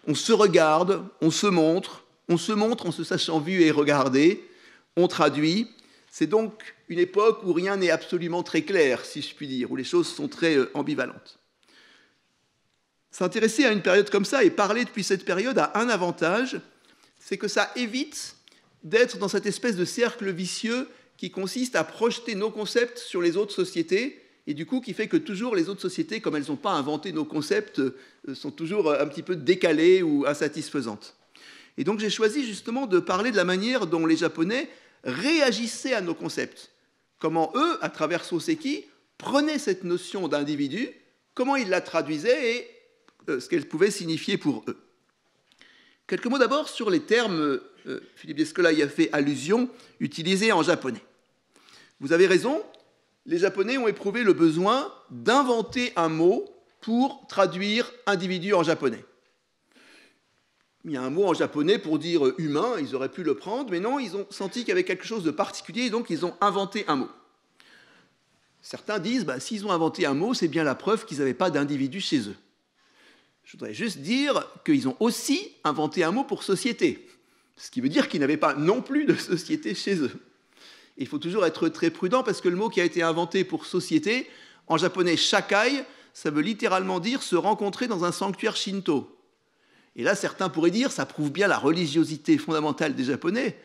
on se regarde, on se montre en se sachant vu et regardé, on traduit. C'est donc une époque où rien n'est absolument très clair, si je puis dire, où les choses sont très ambivalentes. S'intéresser à une période comme ça et parler depuis cette période a un avantage, c'est que ça évite d'être dans cette espèce de cercle vicieux qui consiste à projeter nos concepts sur les autres sociétés et du coup qui fait que toujours les autres sociétés, comme elles n'ont pas inventé nos concepts, sont toujours un petit peu décalées ou insatisfaisantes. Et donc j'ai choisi justement de parler de la manière dont les Japonais réagissaient à nos concepts. Comment eux, à travers Soseki, prenaient cette notion d'individu, comment ils la traduisaient et ce qu'elle pouvait signifier pour eux. Quelques mots d'abord sur les termes, Philippe Descola y a fait allusion, utilisés en japonais. Vous avez raison, les Japonais ont éprouvé le besoin d'inventer un mot pour traduire individu en japonais. Il y a un mot en japonais pour dire humain, ils auraient pu le prendre, mais non, ils ont senti qu'il y avait quelque chose de particulier, et donc ils ont inventé un mot. Certains disent, s'ils ont inventé un mot, c'est bien la preuve qu'ils n'avaient pas d'individu chez eux. Je voudrais juste dire qu'ils ont aussi inventé un mot pour société, ce qui veut dire qu'ils n'avaient pas non plus de société chez eux. Et il faut toujours être très prudent parce que le mot qui a été inventé pour société, en japonais shakai, ça veut littéralement dire se rencontrer dans un sanctuaire shinto. Et là, certains pourraient dire, ça prouve bien la religiosité fondamentale des Japonais.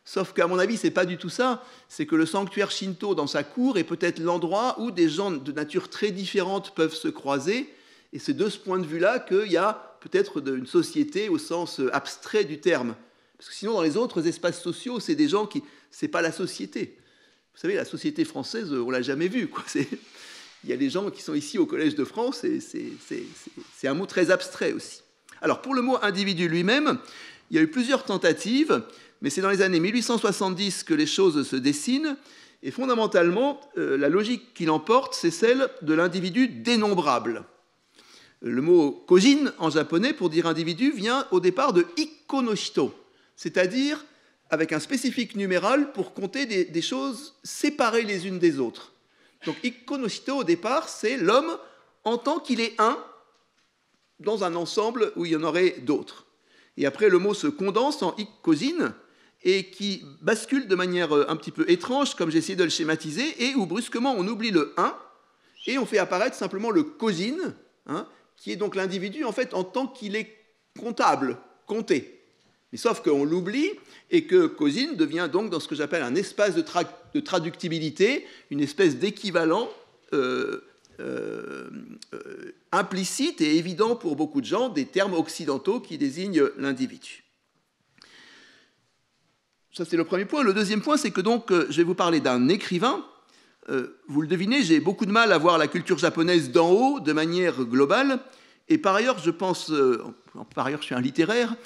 Sauf qu'à mon avis, ce n'est pas du tout ça. C'est que le sanctuaire shinto dans sa cour est peut-être l'endroit où des gens de nature très différente peuvent se croiser. Et c'est de ce point de vue-là qu'il y a peut-être une société au sens abstrait du terme. Parce que sinon, dans les autres espaces sociaux, c'est des gens qui... Ce n'est pas la société. Vous savez, la société française, on ne l'a jamais vue, quoi. Il y a des gens qui sont ici au Collège de France, et c'est un mot très abstrait aussi. Alors, pour le mot individu lui-même, il y a eu plusieurs tentatives, mais c'est dans les années 1870 que les choses se dessinent, et fondamentalement, la logique qui l'emporte, c'est celle de l'individu dénombrable. Le mot kojin, en japonais, pour dire individu, vient au départ de ikko no hito, c'est-à-dire avec un spécifique numéral pour compter des choses séparées les unes des autres. Donc ikko no hito, au départ, c'est l'homme en tant qu'il est un, dans un ensemble où il y en aurait d'autres. Et après, le mot se condense en ikkojin, et qui bascule de manière un petit peu étrange, comme j'ai essayé de le schématiser, et où brusquement on oublie le 1 et on fait apparaître simplement le cosine, hein, qui est donc l'individu en fait en tant qu'il est comptable, compté. Mais sauf qu'on l'oublie et que cosine devient donc dans ce que j'appelle un espace de traductibilité, une espèce d'équivalent implicite et évident pour beaucoup de gens des termes occidentaux qui désignent l'individu. Ça, c'est le premier point. Le deuxième point, c'est que donc, je vais vous parler d'un écrivain. Vous le devinez, j'ai beaucoup de mal à voir la culture japonaise d'en haut, de manière globale. Et par ailleurs, je pense, par ailleurs, je suis un littéraire,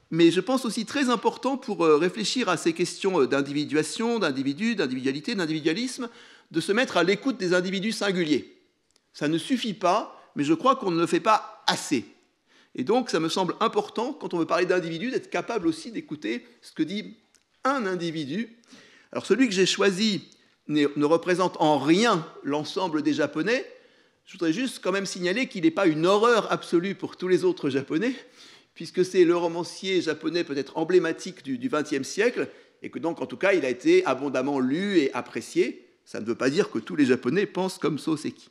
mais je pense aussi très important pour réfléchir à ces questions d'individuation, d'individu, d'individualité, d'individualisme, de se mettre à l'écoute des individus singuliers. Ça ne suffit pas, mais je crois qu'on ne le fait pas assez. Et donc, ça me semble important, quand on veut parler d'individu, d'être capable aussi d'écouter ce que dit un individu. Alors celui que j'ai choisi ne représente en rien l'ensemble des Japonais. Je voudrais juste quand même signaler qu'il n'est pas une horreur absolue pour tous les autres Japonais, puisque c'est le romancier japonais peut-être emblématique du XXe siècle, et que donc en tout cas il a été abondamment lu et apprécié. Ça ne veut pas dire que tous les Japonais pensent comme Soseki.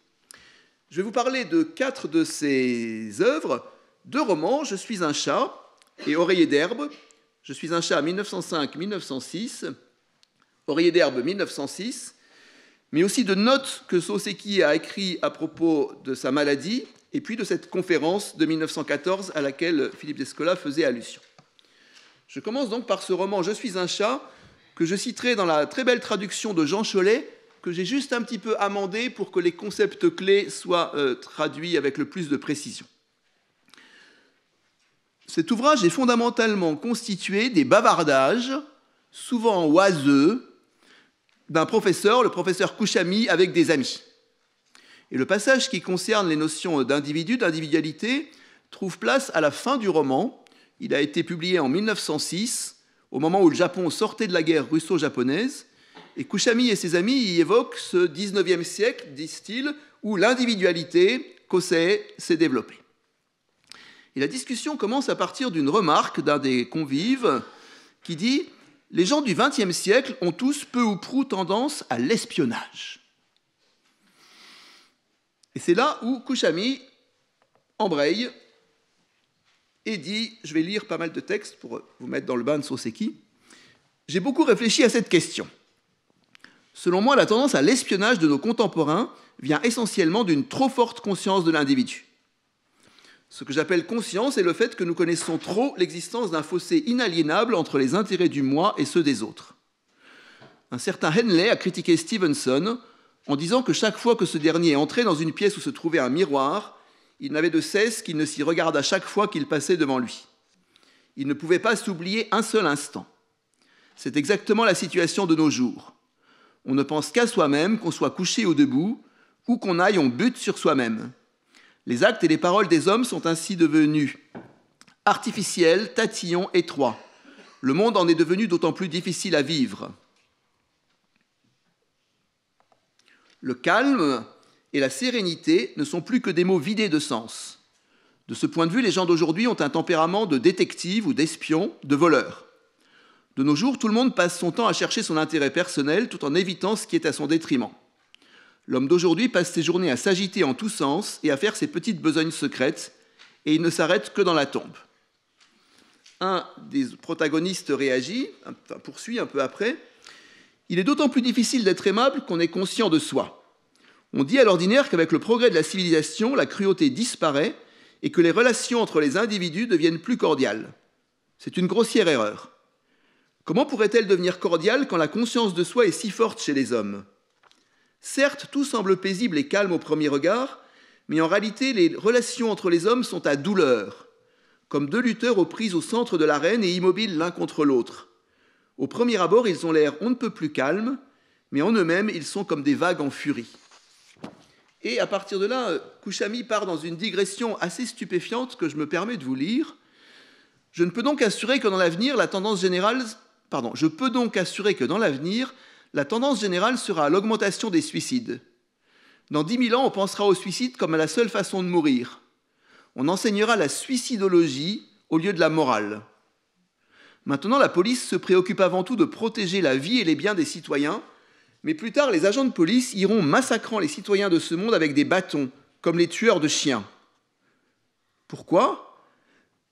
Je vais vous parler de 4 de ses œuvres, 2 romans, Je suis un chat et Oreiller d'herbe. Je suis un chat 1905-1906, Oreiller d'herbe 1906, mais aussi de notes que Soseki a écrites à propos de sa maladie et puis de cette conférence de 1914 à laquelle Philippe Descola faisait allusion. Je commence donc par ce roman Je suis un chat que je citerai dans la très belle traduction de Jean Chollet que j'ai juste un petit peu amendé pour que les concepts clés soient traduits avec le plus de précision. Cet ouvrage est fondamentalement constitué des bavardages, souvent oiseux, d'un professeur, le professeur Kushami, avec des amis. Et le passage qui concerne les notions d'individu, d'individualité, trouve place à la fin du roman. Il a été publié en 1906, au moment où le Japon sortait de la guerre russo-japonaise. Et Kushami et ses amis y évoquent ce 19e siècle, disent-ils, où l'individualité, Kosei, s'est développée. Et la discussion commence à partir d'une remarque d'un des convives qui dit « Les gens du XXe siècle ont tous peu ou prou tendance à l'espionnage. » Et c'est là où Kushami embraye et dit « Je vais lire pas mal de textes pour vous mettre dans le bain de Soseki. J'ai beaucoup réfléchi à cette question. Selon moi, la tendance à l'espionnage de nos contemporains vient essentiellement d'une trop forte conscience de l'individu. Ce que j'appelle conscience est le fait que nous connaissons trop l'existence d'un fossé inaliénable entre les intérêts du moi et ceux des autres. Un certain Henley a critiqué Stevenson en disant que chaque fois que ce dernier entrait dans une pièce où se trouvait un miroir, il n'avait de cesse qu'il ne s'y regarde à chaque fois qu'il passait devant lui. Il ne pouvait pas s'oublier un seul instant. C'est exactement la situation de nos jours. On ne pense qu'à soi-même, qu'on soit couché ou debout, ou qu'on aille, on bute sur soi-même. Les actes et les paroles des hommes sont ainsi devenus artificiels, tatillons, étroits. Le monde en est devenu d'autant plus difficile à vivre. Le calme et la sérénité ne sont plus que des mots vidés de sens. De ce point de vue, les gens d'aujourd'hui ont un tempérament de détective ou d'espion, de voleur. De nos jours, tout le monde passe son temps à chercher son intérêt personnel tout en évitant ce qui est à son détriment. L'homme d'aujourd'hui passe ses journées à s'agiter en tous sens et à faire ses petites besognes secrètes, et il ne s'arrête que dans la tombe. Un des protagonistes réagit, poursuit un peu après. Il est d'autant plus difficile d'être aimable qu'on est conscient de soi. On dit à l'ordinaire qu'avec le progrès de la civilisation, la cruauté disparaît et que les relations entre les individus deviennent plus cordiales. C'est une grossière erreur. Comment pourrait-elle devenir cordiale quand la conscience de soi est si forte chez les hommes ? Certes, tout semble paisible et calme au premier regard, mais en réalité, les relations entre les hommes sont à douleur, comme 2 lutteurs aux prises au centre de l'arène et immobiles l'un contre l'autre. Au premier abord, ils ont l'air on ne peut plus calmes, mais en eux-mêmes, ils sont comme des vagues en furie. Et à partir de là, Kushami part dans une digression assez stupéfiante que je me permets de vous lire. Je peux donc assurer que dans l'avenir, la tendance générale sera à l'augmentation des suicides. Dans 10 000 ans, on pensera au suicide comme à la seule façon de mourir. On enseignera la suicidologie au lieu de la morale. Maintenant, la police se préoccupe avant tout de protéger la vie et les biens des citoyens, mais plus tard, les agents de police iront massacrant les citoyens de ce monde avec des bâtons, comme les tueurs de chiens. Pourquoi ?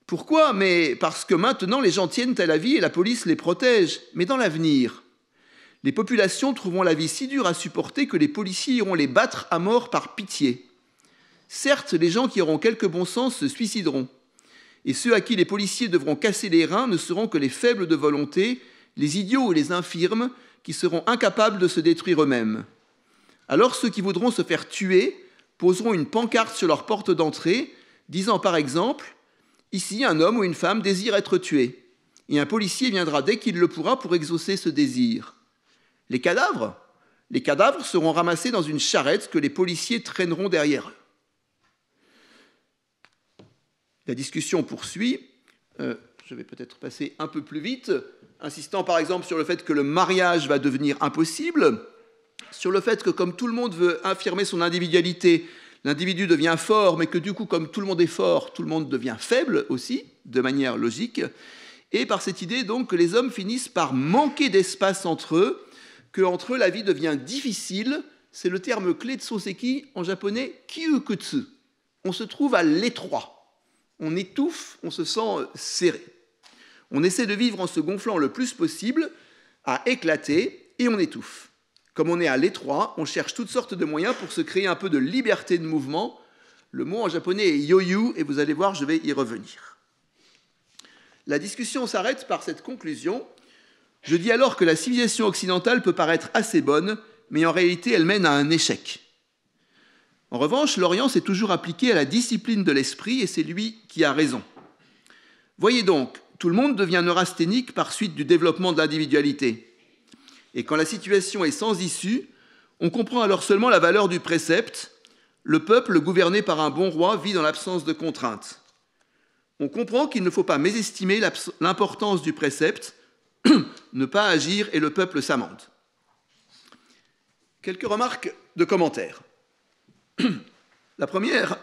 Pourquoi ? Mais parce que maintenant, les gens tiennent à la vie et la police les protège. Mais dans l'avenir, les populations trouveront la vie si dure à supporter que les policiers iront les battre à mort par pitié. Certes, les gens qui auront quelque bon sens se suicideront. Et ceux à qui les policiers devront casser les reins ne seront que les faibles de volonté, les idiots ou les infirmes, qui seront incapables de se détruire eux-mêmes. Alors ceux qui voudront se faire tuer poseront une pancarte sur leur porte d'entrée, disant par exemple « Ici, un homme ou une femme désire être tué ». Et un policier viendra dès qu'il le pourra pour exaucer ce désir. Les cadavres seront ramassés dans une charrette que les policiers traîneront derrière eux. La discussion poursuit. Je vais peut-être passer un peu plus vite, insistant par exemple sur le fait que le mariage va devenir impossible, sur le fait que comme tout le monde veut affirmer son individualité, l'individu devient fort, mais que du coup, comme tout le monde est fort, tout le monde devient faible aussi, de manière logique, et par cette idée donc que les hommes finissent par manquer d'espace entre eux, qu'entre eux la vie devient difficile, c'est le terme clé de Soseki en japonais, kyukutsu. On se trouve à l'étroit. On étouffe, on se sent serré. On essaie de vivre en se gonflant le plus possible, à éclater, et on étouffe. Comme on est à l'étroit, on cherche toutes sortes de moyens pour se créer un peu de liberté de mouvement. Le mot en japonais est yoyu, et vous allez voir, je vais y revenir. La discussion s'arrête par cette conclusion. Je dis alors que la civilisation occidentale peut paraître assez bonne, mais en réalité, elle mène à un échec. En revanche, l'Orient s'est toujours appliqué à la discipline de l'esprit, et c'est lui qui a raison. Voyez donc, tout le monde devient neurasthénique par suite du développement de l'individualité. Et quand la situation est sans issue, on comprend alors seulement la valeur du précepte. Le peuple, gouverné par un bon roi, vit dans l'absence de contraintes. On comprend qu'il ne faut pas mésestimer l'importance du précepte, ne pas agir et le peuple s'amende. Quelques remarques de commentaires. La première,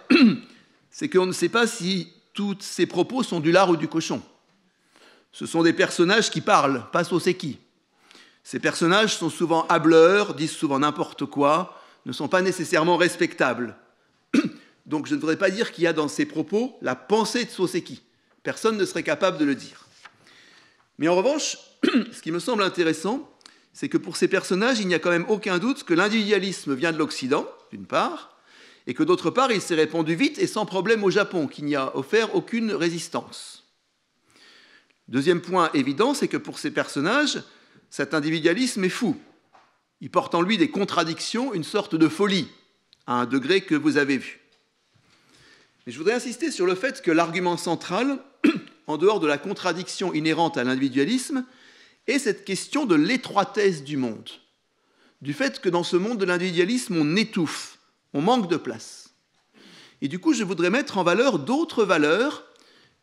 c'est qu'on ne sait pas si tous ces propos sont du lard ou du cochon. Ce sont des personnages qui parlent, pas Soseki. Ces personnages sont souvent hâbleurs, disent souvent n'importe quoi, ne sont pas nécessairement respectables. Donc je ne voudrais pas dire qu'il y a dans ces propos la pensée de Soseki. Personne ne serait capable de le dire. Mais en revanche, ce qui me semble intéressant, c'est que pour ces personnages, il n'y a quand même aucun doute que l'individualisme vient de l'Occident, d'une part, et que d'autre part, il s'est répandu vite et sans problème au Japon, qui n'y a offert aucune résistance. Deuxième point évident, c'est que pour ces personnages, cet individualisme est fou. Il porte en lui des contradictions, une sorte de folie, à un degré que vous avez vu. Mais je voudrais insister sur le fait que l'argument central, en dehors de la contradiction inhérente à l'individualisme, est cette question de l'étroitesse du monde. Du fait que dans ce monde de l'individualisme, on étouffe. On manque de place. Et du coup, je voudrais mettre en valeur d'autres valeurs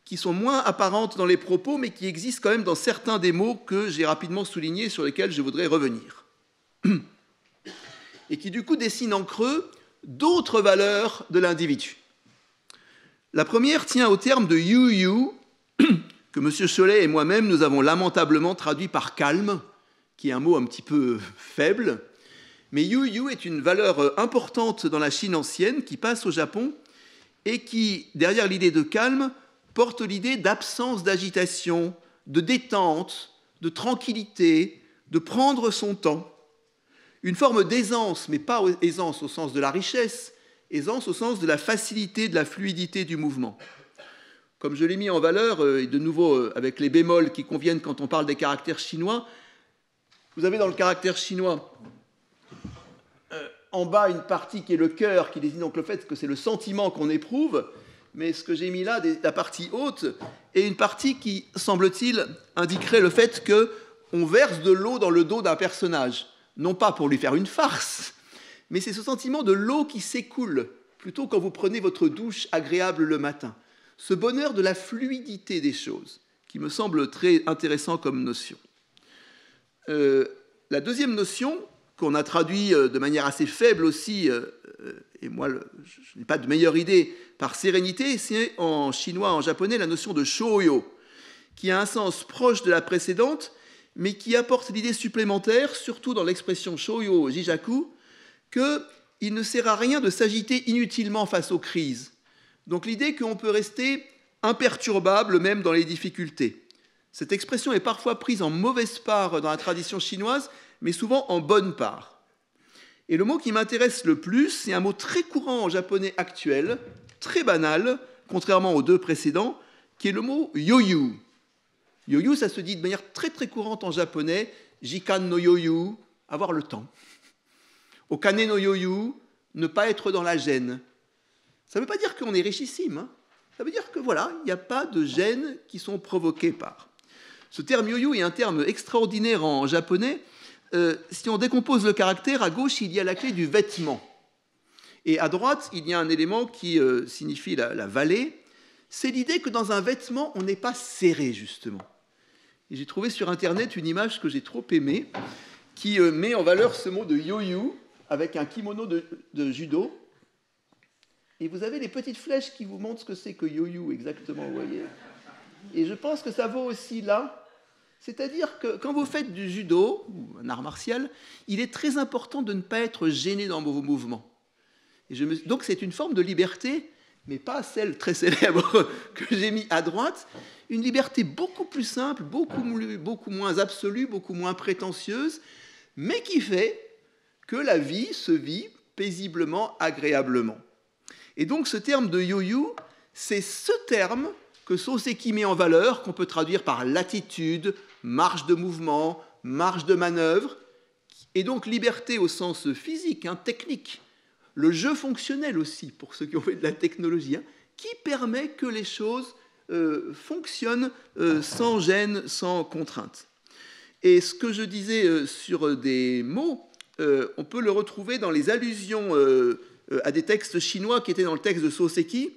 qui sont moins apparentes dans les propos, mais qui existent quand même dans certains des mots que j'ai rapidement soulignés, sur lesquels je voudrais revenir. Et qui, du coup, dessinent en creux d'autres valeurs de l'individu. La première tient au terme de you, que M. Cholet et moi-même, nous avons lamentablement traduit par calme, qui est un mot un petit peu faible. Mais you est une valeur importante dans la Chine ancienne qui passe au Japon et qui, derrière l'idée de calme, porte l'idée d'absence d'agitation, de détente, de tranquillité, de prendre son temps. Une forme d'aisance, mais pas aisance au sens de la richesse, aisance au sens de la facilité, de la fluidité du mouvement. Comme je l'ai mis en valeur, et de nouveau avec les bémols qui conviennent quand on parle des caractères chinois, vous avez dans le caractère chinois en bas une partie qui est le cœur, qui désigne donc le fait que c'est le sentiment qu'on éprouve, mais ce que j'ai mis là, la partie haute, est une partie qui, semble-t-il, indiquerait le fait qu'on verse de l'eau dans le dos d'un personnage, non pas pour lui faire une farce, mais c'est ce sentiment de l'eau qui s'écoule, plutôt quand vous prenez votre douche agréable le matin. Ce bonheur de la fluidité des choses, qui me semble très intéressant comme notion. La deuxième notion, qu'on a traduit de manière assez faible aussi, et moi je n'ai pas de meilleure idée, par sérénité, c'est en chinois, en japonais, la notion de shōyo, qui a un sens proche de la précédente, mais qui apporte l'idée supplémentaire, surtout dans l'expression Shoyo Jijaku, qu'il ne sert à rien de s'agiter inutilement face aux crises. Donc l'idée qu'on peut rester imperturbable même dans les difficultés. Cette expression est parfois prise en mauvaise part dans la tradition chinoise, mais souvent en bonne part. Et le mot qui m'intéresse le plus, c'est un mot très courant en japonais actuel, très banal, contrairement aux deux précédents, qui est le mot yoyu. Yoyu, ça se dit de manière très très courante en japonais, jikan no yoyu, avoir le temps. Okane no yoyu, ne pas être dans la gêne. Ça ne veut pas dire qu'on est richissime, hein. Ça veut dire que voilà, il n'y a pas de gênes qui sont provoqués par. Ce terme yoyu est un terme extraordinaire en japonais. Si on décompose le caractère, à gauche, il y a la clé du vêtement. Et à droite, il y a un élément qui signifie la vallée. C'est l'idée que dans un vêtement, on n'est pas serré, justement. Et j'ai trouvé sur Internet une image que j'ai trop aimée, qui met en valeur ce mot de yoyu, avec un kimono de judo. Et vous avez les petites flèches qui vous montrent ce que c'est que yoyu, exactement, vous voyez. Et je pense que ça vaut aussi là. C'est-à-dire que quand vous faites du judo, ou un art martial, il est très important de ne pas être gêné dans vos mouvements. Donc c'est une forme de liberté, mais pas celle très célèbre que j'ai mis à droite, une liberté beaucoup plus simple, beaucoup moins absolue, beaucoup moins prétentieuse, mais qui fait que la vie se vit paisiblement, agréablement. Et donc ce terme de yoyu, c'est ce terme que Soseki met en valeur, qu'on peut traduire par latitude, marge de mouvement, marge de manœuvre, et donc liberté au sens physique, technique, le jeu fonctionnel aussi, pour ceux qui ont fait de la technologie, qui permet que les choses fonctionnent sans gêne, sans contrainte. Et ce que je disais sur des mots, on peut le retrouver dans les allusions à des textes chinois qui étaient dans le texte de Soseki,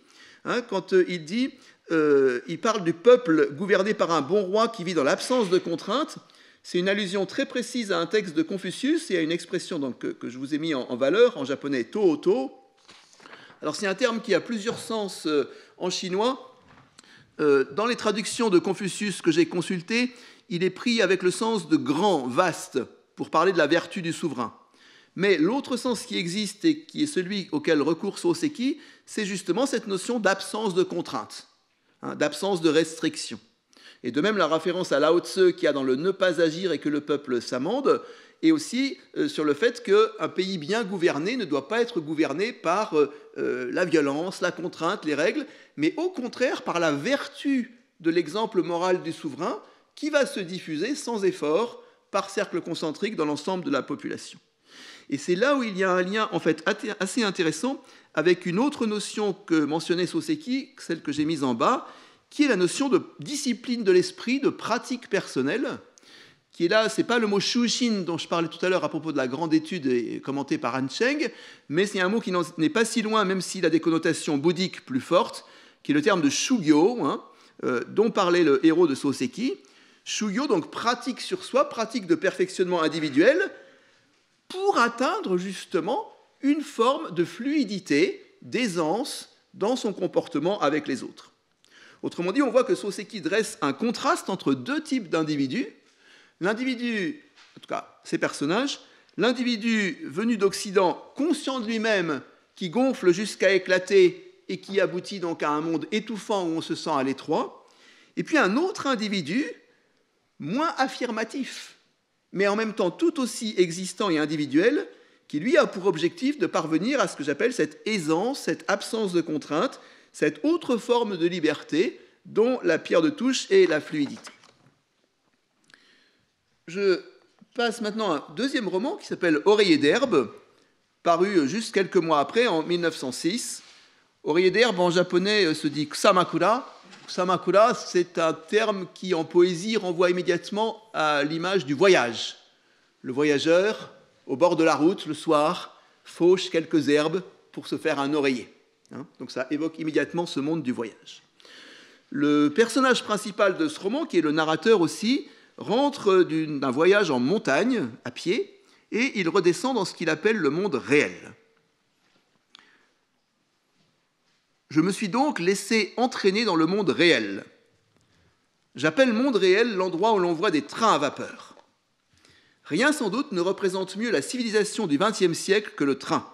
quand il dit, il parle du peuple gouverné par un bon roi qui vit dans l'absence de contraintes. C'est une allusion très précise à un texte de Confucius et à une expression donc, que je vous ai mis en valeur, en japonais to-oto. Alors c'est un terme qui a plusieurs sens en chinois. Dans les traductions de Confucius que j'ai consultées, il est pris avec le sens de grand, vaste, pour parler de la vertu du souverain. Mais l'autre sens qui existe et qui est celui auquel recourt Soseki, c'est justement cette notion d'absence de contrainte, d'absence de restriction. Et de même, la référence à Lao Tse qui a dans le ne pas agir et que le peuple s'amende, et aussi sur le fait qu'un pays bien gouverné ne doit pas être gouverné par la violence, la contrainte, les règles, mais au contraire par la vertu de l'exemple moral du souverain qui va se diffuser sans effort par cercle concentrique dans l'ensemble de la population. Et c'est là où il y a un lien en fait assez intéressant avec une autre notion que mentionnait Soseki, celle que j'ai mise en bas, qui est la notion de discipline de l'esprit, de pratique personnelle, qui est là, ce n'est pas le mot shushin dont je parlais tout à l'heure à propos de la grande étude commentée par Han Cheng, mais c'est un mot qui n'est pas si loin, même s'il a des connotations bouddhiques plus fortes, qui est le terme de shugyo, dont parlait le héros de Soseki. Shugyo, donc pratique sur soi, pratique de perfectionnement individuel, pour atteindre justement une forme de fluidité, d'aisance dans son comportement avec les autres. Autrement dit, on voit que Soseki dresse un contraste entre deux types d'individus. L'individu, en tout cas ces personnages, l'individu venu d'Occident, conscient de lui-même, qui gonfle jusqu'à éclater et qui aboutit donc à un monde étouffant où on se sent à l'étroit, et puis un autre individu, moins affirmatif, mais en même temps tout aussi existant et individuel, qui lui a pour objectif de parvenir à ce que j'appelle cette aisance, cette absence de contrainte, cette autre forme de liberté dont la pierre de touche est la fluidité. Je passe maintenant à un deuxième roman qui s'appelle Oreiller d'herbe, paru juste quelques mois après, en 1906. Oreiller d'herbe en japonais se dit Kusamakura. Kusamakura, c'est un terme qui en poésie renvoie immédiatement à l'image du voyage. Le voyageur, au bord de la route, le soir, fauche quelques herbes pour se faire un oreiller. Donc ça évoque immédiatement ce monde du voyage. Le personnage principal de ce roman, qui est le narrateur aussi, rentre d'un voyage en montagne, à pied, et il redescend dans ce qu'il appelle le monde réel. Je me suis donc laissé entraîner dans le monde réel. J'appelle monde réel l'endroit où l'on voit des trains à vapeur. Rien sans doute ne représente mieux la civilisation du XXe siècle que le train.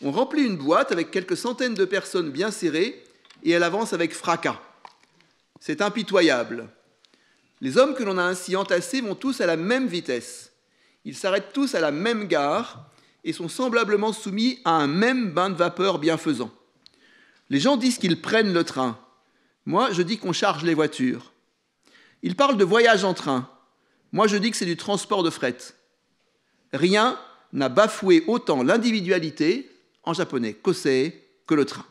On remplit une boîte avec quelques centaines de personnes bien serrées et elle avance avec fracas. C'est impitoyable. Les hommes que l'on a ainsi entassés vont tous à la même vitesse. Ils s'arrêtent tous à la même gare et sont semblablement soumis à un même bain de vapeur bienfaisant. Les gens disent qu'ils prennent le train. Moi, je dis qu'on charge les voitures. Ils parlent de voyage en train. Moi, je dis que c'est du transport de fret. Rien n'a bafoué autant l'individualité, en japonais kosei, que le train.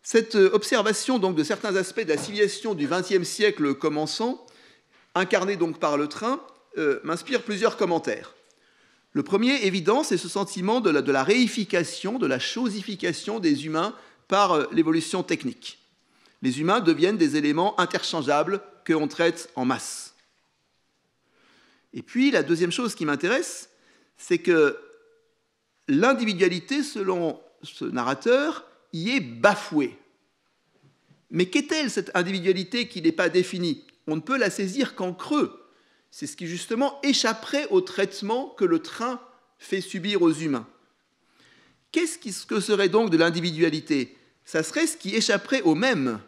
Cette observation donc, de certains aspects de la civilisation du XXe siècle commençant, incarnée donc par le train, m'inspire plusieurs commentaires. Le premier, évident, c'est ce sentiment de la réification, de la chosification des humains par l'évolution technique. Les humains deviennent des éléments interchangeables que l'on traite en masse. Et puis, la deuxième chose qui m'intéresse, c'est que l'individualité, selon ce narrateur, y est bafouée. Mais qu'est-elle cette individualité qui n'est pas définie? On ne peut la saisir qu'en creux. C'est ce qui justement échapperait au traitement que le train fait subir aux humains. Qu'est-ce que serait donc de l'individualité? Ça serait ce qui échapperait au même,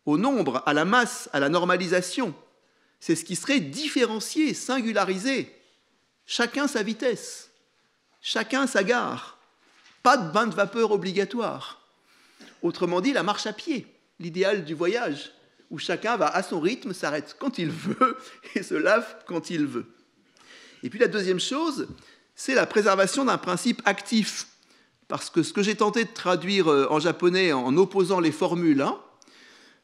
au nombre, à la masse, à la normalisation. C'est ce qui serait différencié, singularisé. Chacun sa vitesse, chacun sa gare. Pas de bain de vapeur obligatoire. Autrement dit, la marche à pied, l'idéal du voyage, où chacun va à son rythme, s'arrête quand il veut et se lave quand il veut. Et puis la deuxième chose, c'est la préservation d'un principe actif. Parce que ce que j'ai tenté de traduire en japonais en opposant les formules,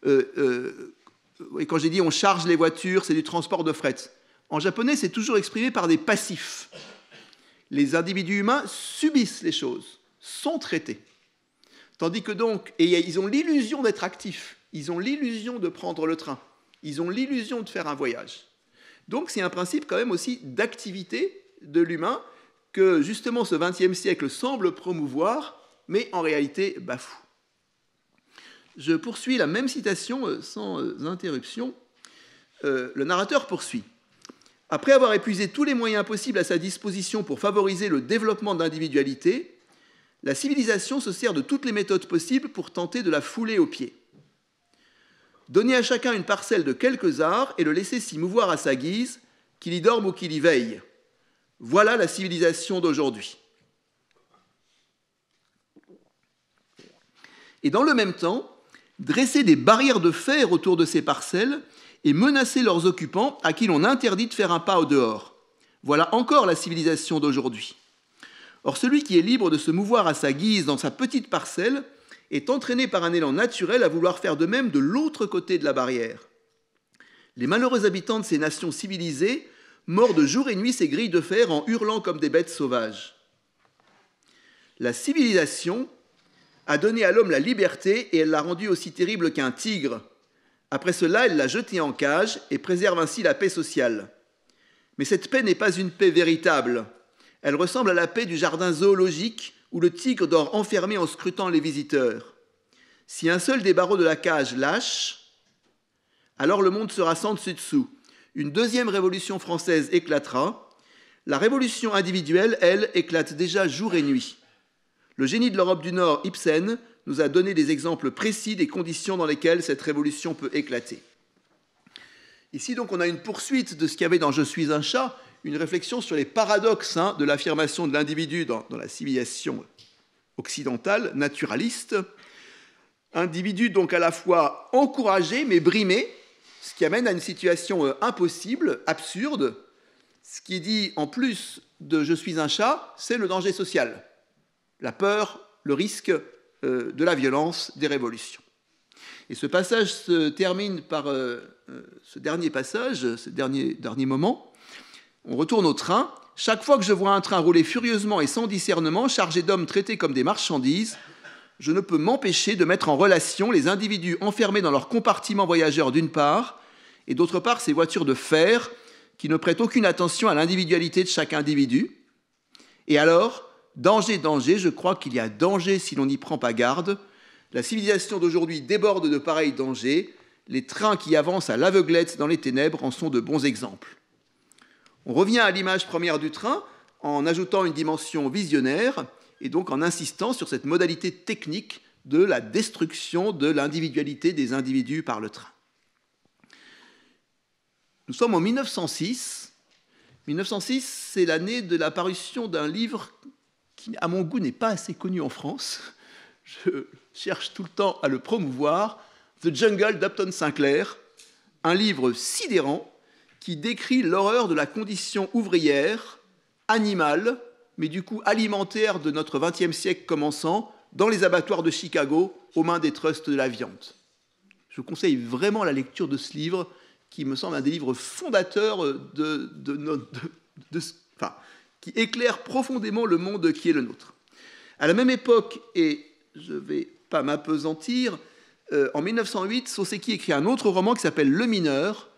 et quand j'ai dit on charge les voitures, c'est du transport de fret, en japonais c'est toujours exprimé par des passifs. Les individus humains subissent les choses, sont traités. Tandis que donc, et ils ont l'illusion d'être actifs, ils ont l'illusion de prendre le train, ils ont l'illusion de faire un voyage. Donc c'est un principe quand même aussi d'activité de l'humain que justement ce XXe siècle semble promouvoir, mais en réalité bafoue. Je poursuis la même citation sans interruption. Le narrateur poursuit. Après avoir épuisé tous les moyens possibles à sa disposition pour favoriser le développement de l'individualité, la civilisation se sert de toutes les méthodes possibles pour tenter de la fouler aux pieds. Donner à chacun une parcelle de quelques arts et le laisser s'y mouvoir à sa guise, qu'il y dorme ou qu'il y veille. Voilà la civilisation d'aujourd'hui. Et dans le même temps, dresser des barrières de fer autour de ces parcelles et menacer leurs occupants à qui l'on interdit de faire un pas au dehors. Voilà encore la civilisation d'aujourd'hui. Or, celui qui est libre de se mouvoir à sa guise dans sa petite parcelle est entraîné par un élan naturel à vouloir faire de même de l'autre côté de la barrière. Les malheureux habitants de ces nations civilisées mordent jour et nuit ces grilles de fer en hurlant comme des bêtes sauvages. La civilisation a donné à l'homme la liberté et elle l'a rendu aussi terrible qu'un tigre. Après cela, elle l'a jeté en cage et préserve ainsi la paix sociale. Mais cette paix n'est pas une paix véritable. Elle ressemble à la paix du jardin zoologique où le tigre dort enfermé en scrutant les visiteurs. Si un seul des barreaux de la cage lâche, alors le monde sera sans dessus-dessous. Une deuxième révolution française éclatera. La révolution individuelle, elle, éclate déjà jour et nuit. Le génie de l'Europe du Nord, Ibsen, nous a donné des exemples précis des conditions dans lesquelles cette révolution peut éclater. Ici, donc, on a une poursuite de ce qu'il y avait dans « Je suis un chat », une réflexion sur les paradoxes de l'affirmation de l'individu dans la civilisation occidentale, naturaliste. Individu donc à la fois encouragé mais brimé, ce qui amène à une situation impossible, absurde. Ce qui dit en plus de « Je suis un chat », c'est le danger social, la peur, le risque de la violence, des révolutions. Et ce passage se termine par ce dernier passage, ce dernier moment. On retourne au train. Chaque fois que je vois un train rouler furieusement et sans discernement, chargé d'hommes traités comme des marchandises, je ne peux m'empêcher de mettre en relation les individus enfermés dans leur compartiment voyageur d'une part, et d'autre part ces voitures de fer qui ne prêtent aucune attention à l'individualité de chaque individu. Et alors, danger, danger, je crois qu'il y a danger si l'on n'y prend pas garde. La civilisation d'aujourd'hui déborde de pareils dangers. Les trains qui avancent à l'aveuglette dans les ténèbres en sont de bons exemples. On revient à l'image première du train en ajoutant une dimension visionnaire et donc en insistant sur cette modalité technique de la destruction de l'individualité des individus par le train. Nous sommes en 1906. 1906, c'est l'année de la parution d'un livre qui, à mon goût, n'est pas assez connu en France. Je cherche tout le temps à le promouvoir. The Jungle d'Upton Sinclair, un livre sidérant qui décrit l'horreur de la condition ouvrière, animale, mais du coup alimentaire de notre XXe siècle commençant, dans les abattoirs de Chicago, aux mains des trusts de la viande. Je conseille vraiment la lecture de ce livre, qui me semble un des livres fondateurs qui éclaire profondément le monde qui est le nôtre. À la même époque, et je ne vais pas m'appesantir, en 1908, Soseki écrit un autre roman qui s'appelle Le Mineur,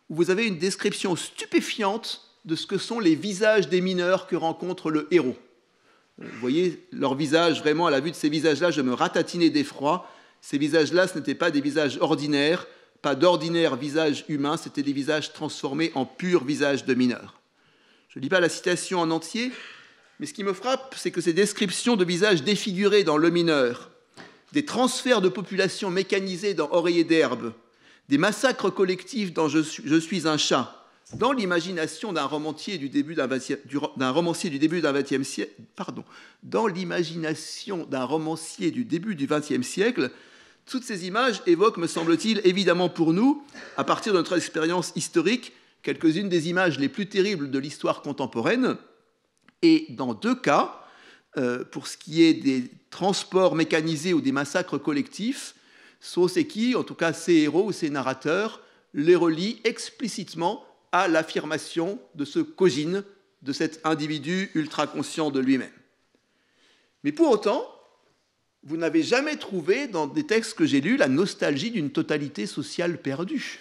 où vous avez une description stupéfiante de ce que sont les visages des mineurs que rencontre le héros. Vous voyez leur visage, vraiment, à la vue de ces visages-là, je me ratatinais d'effroi. Ces visages-là, ce n'étaient pas des visages ordinaires, pas d'ordinaire visage humain, c'était des visages transformés en purs visages de mineurs. Je ne lis pas la citation en entier, mais ce qui me frappe, c'est que ces descriptions de visages défigurés dans Le Mineur, des transferts de population mécanisés dans Oreiller d'herbe, des massacres collectifs dans Je suis un chat, dans l'imagination d'un romancier du début d'un XXe siècle, dans l'imagination d'un romancier du début du XXe siècle, toutes ces images évoquent, me semble-t-il, évidemment pour nous, à partir de notre expérience historique, quelques-unes des images les plus terribles de l'histoire contemporaine. Et dans deux cas, pour ce qui est des transports mécanisés ou des massacres collectifs, Soseki, en tout cas ses héros ou ses narrateurs, les relient explicitement à l'affirmation de ce Kojin, de cet individu ultra-conscient de lui-même. Mais pour autant, vous n'avez jamais trouvé dans des textes que j'ai lus la nostalgie d'une totalité sociale perdue.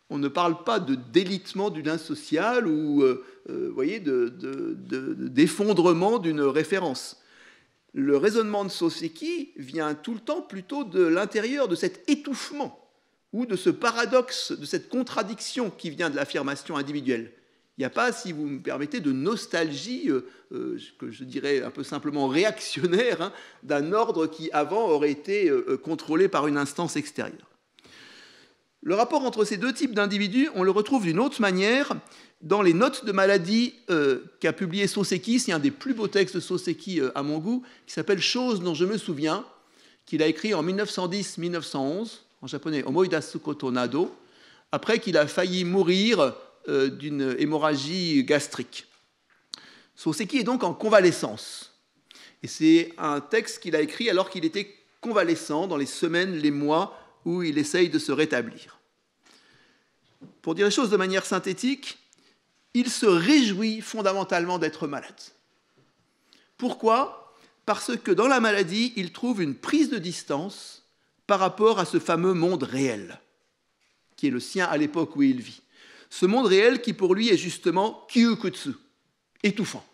On ne parle pas de délitement du lien social ou voyez, d'effondrement d'une référence. Le raisonnement de Soseki vient tout le temps plutôt de l'intérieur de cet étouffement ou de ce paradoxe, de cette contradiction qui vient de l'affirmation individuelle. Il n'y a pas, si vous me permettez, de nostalgie, que je dirais un peu simplement réactionnaire, hein, d'un ordre qui avant aurait été contrôlé par une instance extérieure. Le rapport entre ces deux types d'individus, on le retrouve d'une autre manière dans les notes de maladie qu'a publié Soseki. C'est un des plus beaux textes de Soseki à mon goût, qui s'appelle « Choses dont je me souviens », qu'il a écrit en 1910-1911, en japonais « Omoidasu koto nado », après qu'il a failli mourir d'une hémorragie gastrique. Soseki est donc en convalescence. Et c'est un texte qu'il a écrit alors qu'il était convalescent, dans les semaines, les mois où il essaye de se rétablir. Pour dire les choses de manière synthétique, il se réjouit fondamentalement d'être malade. Pourquoi ? Parce que dans la maladie, il trouve une prise de distance par rapport à ce fameux monde réel, qui est le sien à l'époque où il vit. Ce monde réel qui pour lui est justement kyukutsu, étouffant,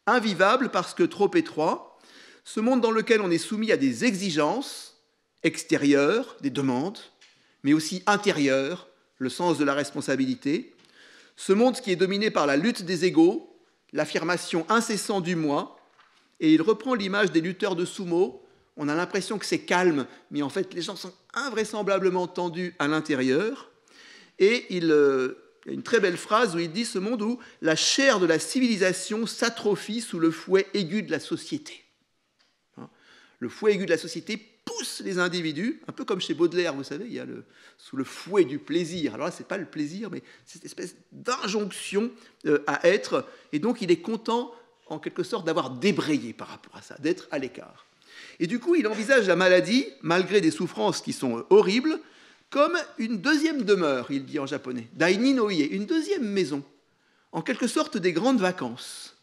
invivable parce que trop étroit, ce monde dans lequel on est soumis à des exigences extérieures, des demandes, mais aussi intérieures, le sens de la responsabilité, ce monde qui est dominé par la lutte des égos, l'affirmation incessante du moi, et il reprend l'image des lutteurs de sumo. On a l'impression que c'est calme, mais en fait les gens sont invraisemblablement tendus à l'intérieur. Et il y a une très belle phrase où il dit ce monde où la chair de la civilisation s'atrophie sous le fouet aigu de la société. Le fouet aigu de la société pousse les individus, un peu comme chez Baudelaire, vous savez, il y a sous le fouet du plaisir. Alors là, ce n'est pas le plaisir, mais cette espèce d'injonction à être. Et donc, il est content, en quelque sorte, d'avoir débrayé par rapport à ça, d'être à l'écart. Et du coup, il envisage la maladie, malgré des souffrances qui sont horribles, comme une deuxième demeure, il dit en japonais, daini no ie, une deuxième maison, en quelque sorte des grandes vacances,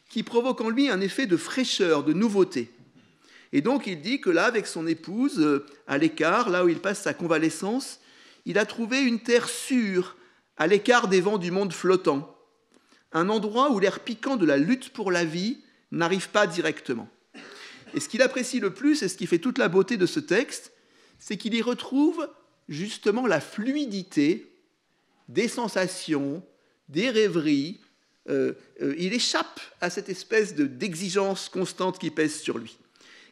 qui provoquent en lui un effet de fraîcheur, de nouveauté. Et donc il dit que là, avec son épouse, à l'écart, là où il passe sa convalescence, il a trouvé une terre sûre, à l'écart des vents du monde flottant, un endroit où l'air piquant de la lutte pour la vie n'arrive pas directement. Et ce qu'il apprécie le plus, et ce qui fait toute la beauté de ce texte, c'est qu'il y retrouve justement la fluidité des sensations, des rêveries. Il échappe à cette espèce d'exigence constante qui pèse sur lui.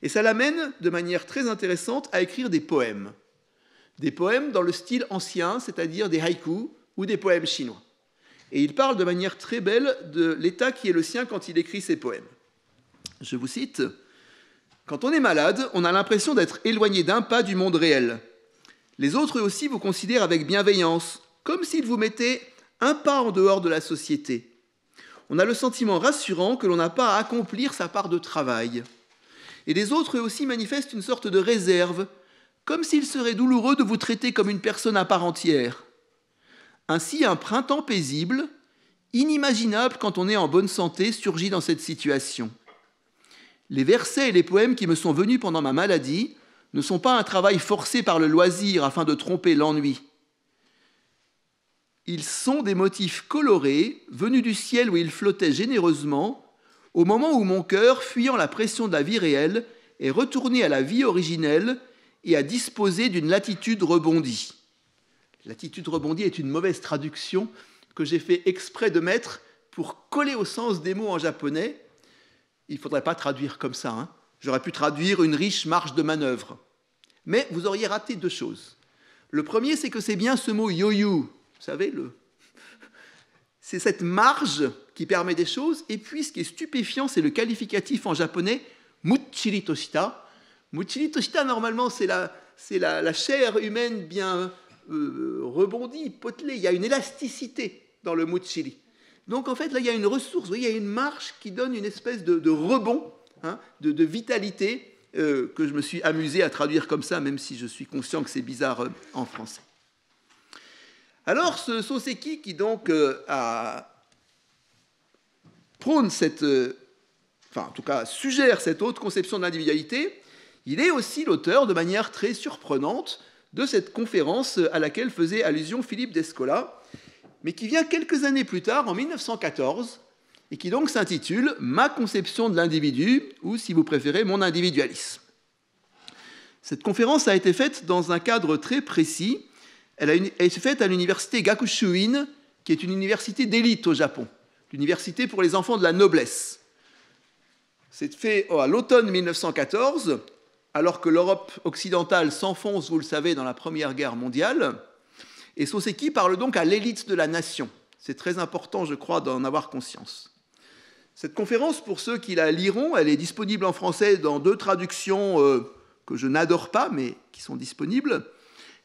Et ça l'amène de manière très intéressante à écrire des poèmes. Des poèmes dans le style ancien, c'est-à-dire des haïkus ou des poèmes chinois. Et il parle de manière très belle de l'état qui est le sien quand il écrit ses poèmes. Je vous cite, « Quand on est malade, on a l'impression d'être éloigné d'un pas du monde réel. Les autres aussi vous considèrent avec bienveillance, comme s'ils vous mettaient un pas en dehors de la société. On a le sentiment rassurant que l'on n'a pas à accomplir sa part de travail. Et les autres aussi manifestent une sorte de réserve, comme s'il serait douloureux de vous traiter comme une personne à part entière. Ainsi, un printemps paisible, inimaginable quand on est en bonne santé, surgit dans cette situation. Les versets et les poèmes qui me sont venus pendant ma maladie ne sont pas un travail forcé par le loisir afin de tromper l'ennui. Ils sont des motifs colorés, venus du ciel où ils flottaient généreusement, au moment où mon cœur, fuyant la pression de la vie réelle, est retourné à la vie originelle et a disposé d'une latitude rebondie. Latitude rebondie est une mauvaise traduction que j'ai fait exprès de mettre pour coller au sens des mots en japonais. Il ne faudrait pas traduire comme ça. Hein. J'aurais pu traduire une riche marge de manœuvre. Mais vous auriez raté deux choses. Le premier, c'est que c'est bien ce mot yoyu. Vous savez, c'est cette marge qui permet des choses. Et puis, ce qui est stupéfiant, c'est le qualificatif en japonais muchiri toshita. Muchiri toshita, normalement, c'est la chair humaine bien rebondie, potelée. Il y a une élasticité dans le muchiri. Donc, en fait, là, il y a une ressource, vous voyez, il y a une marche qui donne une espèce de rebond, hein, de vitalité que je me suis amusé à traduire comme ça, même si je suis conscient que c'est bizarre en français. Alors, ce Soseki qui donc prône en tout cas suggère cette haute conception de l'individualité, il est aussi l'auteur de manière très surprenante de cette conférence à laquelle faisait allusion Philippe Descola, mais qui vient quelques années plus tard, en 1914, et qui donc s'intitule « Ma conception de l'individu » ou, si vous préférez, « Mon individualisme ». Cette conférence a été faite dans un cadre très précis. Elle a été faite à l'université Gakushuin, qui est une université d'élite au Japon, l'université pour les enfants de la noblesse. C'est fait à l'automne 1914, alors que l'Europe occidentale s'enfonce, vous le savez, dans la Première Guerre mondiale. Et Soseki parle donc à l'élite de la nation. C'est très important, je crois, d'en avoir conscience. Cette conférence, pour ceux qui la liront, elle est disponible en français dans deux traductions que je n'adore pas, mais qui sont disponibles.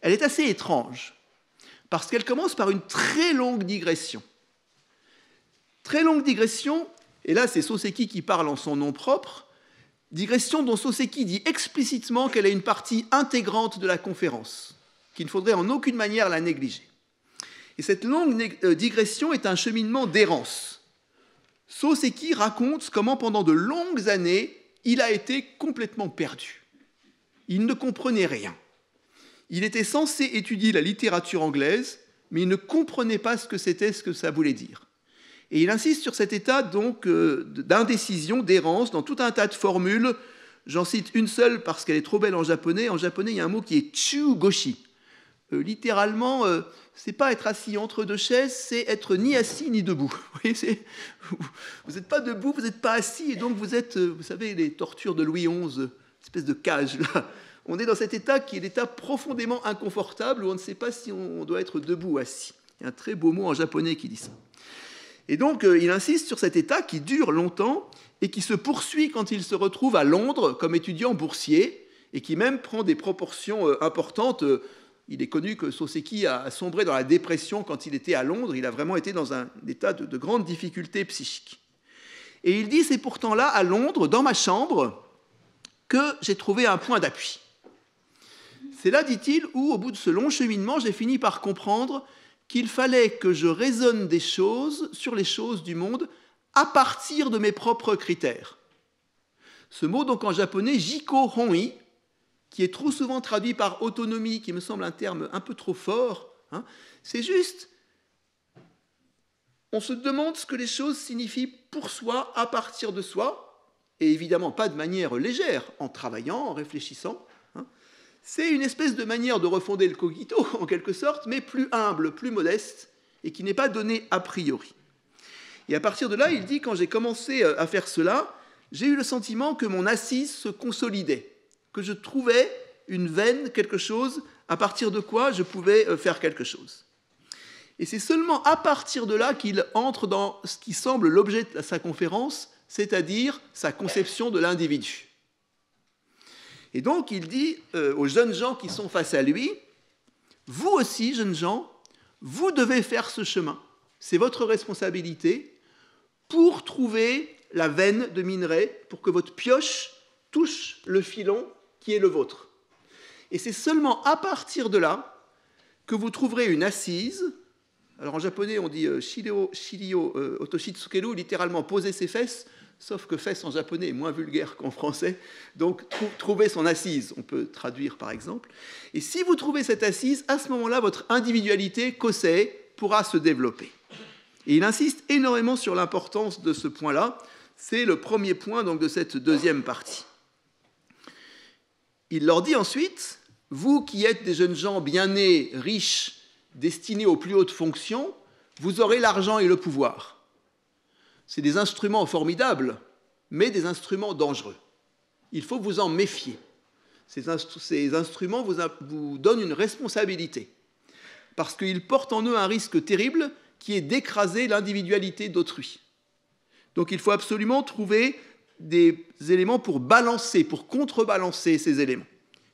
Elle est assez étrange, parce qu'elle commence par une très longue digression. Très longue digression, et là c'est Soseki qui parle en son nom propre, digression dont Soseki dit explicitement qu'elle est une partie intégrante de la conférence, qu'il ne faudrait en aucune manière la négliger. Et cette longue digression est un cheminement d'errance. Soseki raconte comment pendant de longues années, il a été complètement perdu. Il ne comprenait rien. Il était censé étudier la littérature anglaise, mais il ne comprenait pas ce que ça voulait dire. Et il insiste sur cet état donc d'indécision, d'errance, dans tout un tas de formules. J'en cite une seule parce qu'elle est trop belle en japonais. En japonais, il y a un mot qui est chugoshi. Littéralement, c'est pas être assis entre deux chaises, c'est être ni assis ni debout. Vous n'êtes pas debout, vous n'êtes pas assis, et donc vous êtes, vous savez, les tortures de Louis XI, espèce de cage là. On est dans cet état qui est l'état profondément inconfortable où on ne sait pas si on doit être debout ou assis. Il y a un très beau mot en japonais qui dit ça. Et donc, il insiste sur cet état qui dure longtemps et qui se poursuit quand il se retrouve à Londres comme étudiant boursier et qui même prend des proportions importantes. Il est connu que Soseki a sombré dans la dépression quand il était à Londres. Il a vraiment été dans un état de grande difficulté psychique. Et il dit, c'est pourtant là, à Londres, dans ma chambre, que j'ai trouvé un point d'appui. C'est là, dit-il, où, au bout de ce long cheminement, j'ai fini par comprendre qu'il fallait que je raisonne des choses, sur les choses du monde, à partir de mes propres critères. Ce mot, donc en japonais, jiko honi, qui est trop souvent traduit par autonomie, qui me semble un terme un peu trop fort, hein, c'est juste, on se demande ce que les choses signifient pour soi, à partir de soi, et évidemment pas de manière légère, en travaillant, en réfléchissant. C'est une espèce de manière de refonder le cogito, en quelque sorte, mais plus humble, plus modeste, et qui n'est pas donnée a priori. Et à partir de là, il dit, quand j'ai commencé à faire cela, j'ai eu le sentiment que mon assise se consolidait, que je trouvais une veine, quelque chose, à partir de quoi je pouvais faire quelque chose. Et c'est seulement à partir de là qu'il entre dans ce qui semble l'objet de sa conférence, c'est-à-dire sa conception de l'individu. Et donc il dit aux jeunes gens qui sont face à lui, vous aussi, jeunes gens, vous devez faire ce chemin. C'est votre responsabilité pour trouver la veine de minerai, pour que votre pioche touche le filon qui est le vôtre. Et c'est seulement à partir de là que vous trouverez une assise. Alors en japonais, on dit shirio otoshitsukeru, littéralement poser ses fesses, sauf que fesses en japonais est moins vulgaire qu'en français. Donc trouver son assise, on peut traduire par exemple. Et si vous trouvez cette assise, à ce moment-là, votre individualité, kosei, pourra se développer. Et il insiste énormément sur l'importance de ce point-là. C'est le premier point donc, de cette deuxième partie. Il leur dit ensuite, vous qui êtes des jeunes gens bien nés, riches, destinés aux plus hautes fonctions, vous aurez l'argent et le pouvoir. C'est des instruments formidables, mais des instruments dangereux. Il faut vous en méfier. Ces instruments vous donnent une responsabilité, parce qu'ils portent en eux un risque terrible qui est d'écraser l'individualité d'autrui. Donc il faut absolument trouver des éléments pour balancer, pour contrebalancer ces éléments.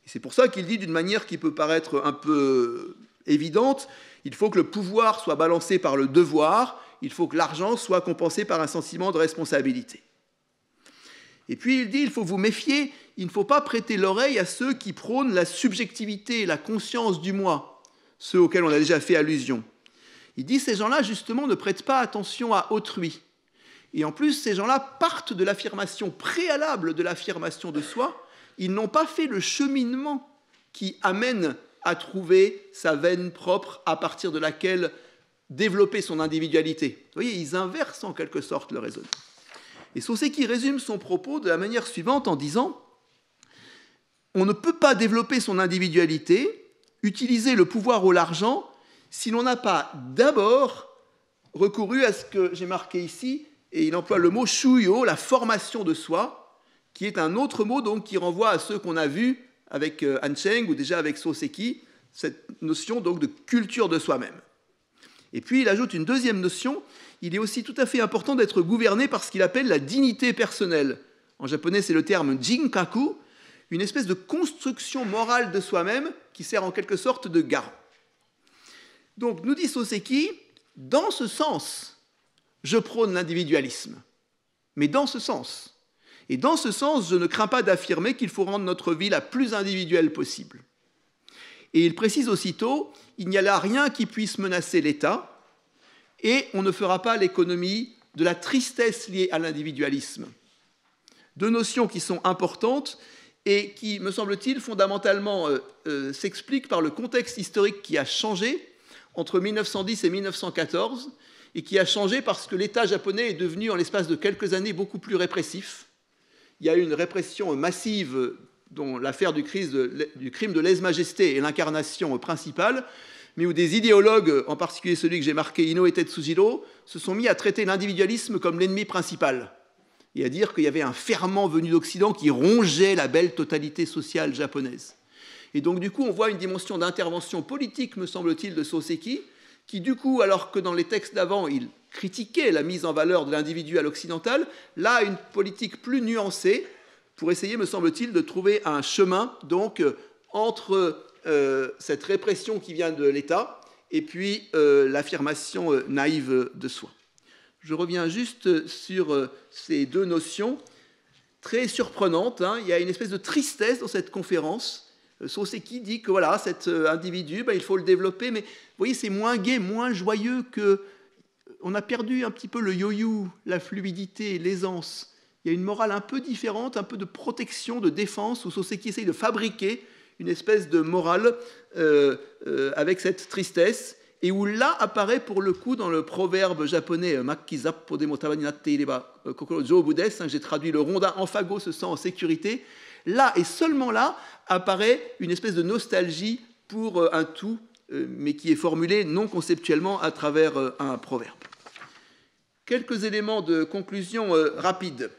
Et c'est pour ça qu'il dit d'une manière qui peut paraître un peu évidente, il faut que le pouvoir soit balancé par le devoir, il faut que l'argent soit compensé par un sentiment de responsabilité. Et puis il dit, il faut vous méfier, il ne faut pas prêter l'oreille à ceux qui prônent la subjectivité, la conscience du moi, ceux auxquels on a déjà fait allusion. Il dit, ces gens-là, justement, ne prêtent pas attention à autrui. Et en plus, ces gens-là partent de l'affirmation préalable de l'affirmation de soi. Ils n'ont pas fait le cheminement qui amène à trouver sa veine propre à partir de laquelle développer son individualité. Vous voyez, ils inversent en quelque sorte le raisonnement. Et Soseki résume son propos de la manière suivante en disant « On ne peut pas développer son individualité, utiliser le pouvoir ou l'argent, si l'on n'a pas d'abord recouru à ce que j'ai marqué ici, et il emploie le mot shuyo, la formation de soi, qui est un autre mot donc, qui renvoie à ceux qu'on a vus avec Hancheng ou déjà avec Soseki, cette notion donc de culture de soi-même. Et puis il ajoute une deuxième notion, il est aussi tout à fait important d'être gouverné par ce qu'il appelle la dignité personnelle. En japonais, c'est le terme jinkaku, une espèce de construction morale de soi-même qui sert en quelque sorte de garant. Donc, nous dit Soseki, dans ce sens, je prône l'individualisme. Mais dans ce sens. Et dans ce sens, je ne crains pas d'affirmer qu'il faut rendre notre vie la plus individuelle possible. Et il précise aussitôt, il n'y a là rien qui puisse menacer l'État, et on ne fera pas l'économie de la tristesse liée à l'individualisme. Deux notions qui sont importantes et qui, me semble-t-il, fondamentalement s'expliquent par le contexte historique qui a changé entre 1910 et 1914, et qui a changé parce que l'État japonais est devenu, en l'espace de quelques années, beaucoup plus répressif. Il y a eu une répression massive dont l'affaire du crime de lèse-majesté est l'incarnation principale, mais où des idéologues, en particulier celui que j'ai marqué, Inoue Tetsujiro, se sont mis à traiter l'individualisme comme l'ennemi principal, et à dire qu'il y avait un ferment venu d'Occident qui rongeait la belle totalité sociale japonaise. Et donc, du coup, on voit une dimension d'intervention politique, me semble-t-il, de Soseki, qui, du coup, alors que dans les textes d'avant, il critiquait la mise en valeur de l'individu à l'occidental, là, une politique plus nuancée, pour essayer, me semble-t-il, de trouver un chemin, donc, entre cette répression qui vient de l'État et puis l'affirmation naïve de soi. Je reviens juste sur ces deux notions très surprenantes. Il y a une espèce de tristesse dans cette conférence. Soseki dit que voilà, cet individu, il faut le développer, mais vous voyez, c'est moins gai, moins joyeux que... On a perdu un petit peu le yo-yo, la fluidité, l'aisance. Il y a une morale un peu différente, un peu de protection, de défense, où Soseki essaye de fabriquer une espèce de morale avec cette tristesse, et où là apparaît pour le coup dans le proverbe japonais Makki zappo demo tawa ni natte ireba kokoro joubu desu, j'ai traduit le rondin en fagot se sent en sécurité, là et seulement là apparaît une espèce de nostalgie pour un tout, mais qui est formulé non conceptuellement à travers un proverbe. Quelques éléments de conclusion rapides.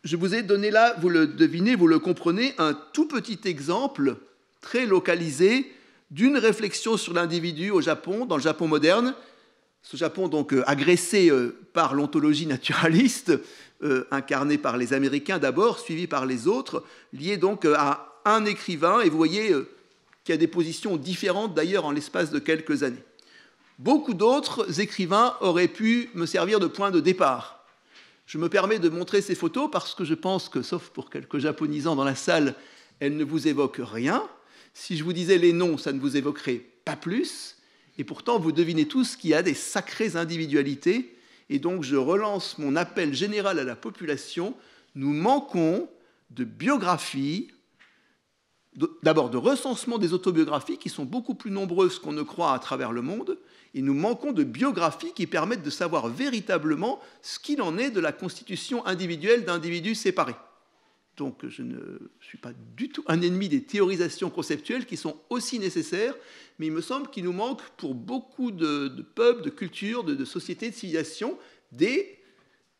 Je vous ai donné là, vous le devinez, vous le comprenez, un tout petit exemple très localisé d'une réflexion sur l'individu au Japon, dans le Japon moderne. Ce Japon donc agressé par l'ontologie naturaliste, incarnée par les Américains d'abord, suivi par les autres, lié donc à un écrivain, et vous voyez qu'il y a des positions différentes d'ailleurs en l'espace de quelques années. Beaucoup d'autres écrivains auraient pu me servir de point de départ. Je me permets de montrer ces photos parce que je pense que, sauf pour quelques japonisants dans la salle, elles ne vous évoquent rien. Si je vous disais les noms, ça ne vous évoquerait pas plus. Et pourtant, vous devinez tous qu'il y a des sacrées individualités. Et donc, je relance mon appel général à la population. Nous manquons de biographies, d'abord de recensement des autobiographies, qui sont beaucoup plus nombreuses qu'on ne croit à travers le monde. Et nous manquons de biographies qui permettent de savoir véritablement ce qu'il en est de la constitution individuelle d'individus séparés. Donc je ne suis pas du tout un ennemi des théorisations conceptuelles qui sont aussi nécessaires, mais il me semble qu'il nous manque pour beaucoup de peuples, de cultures, de sociétés, de civilisations, des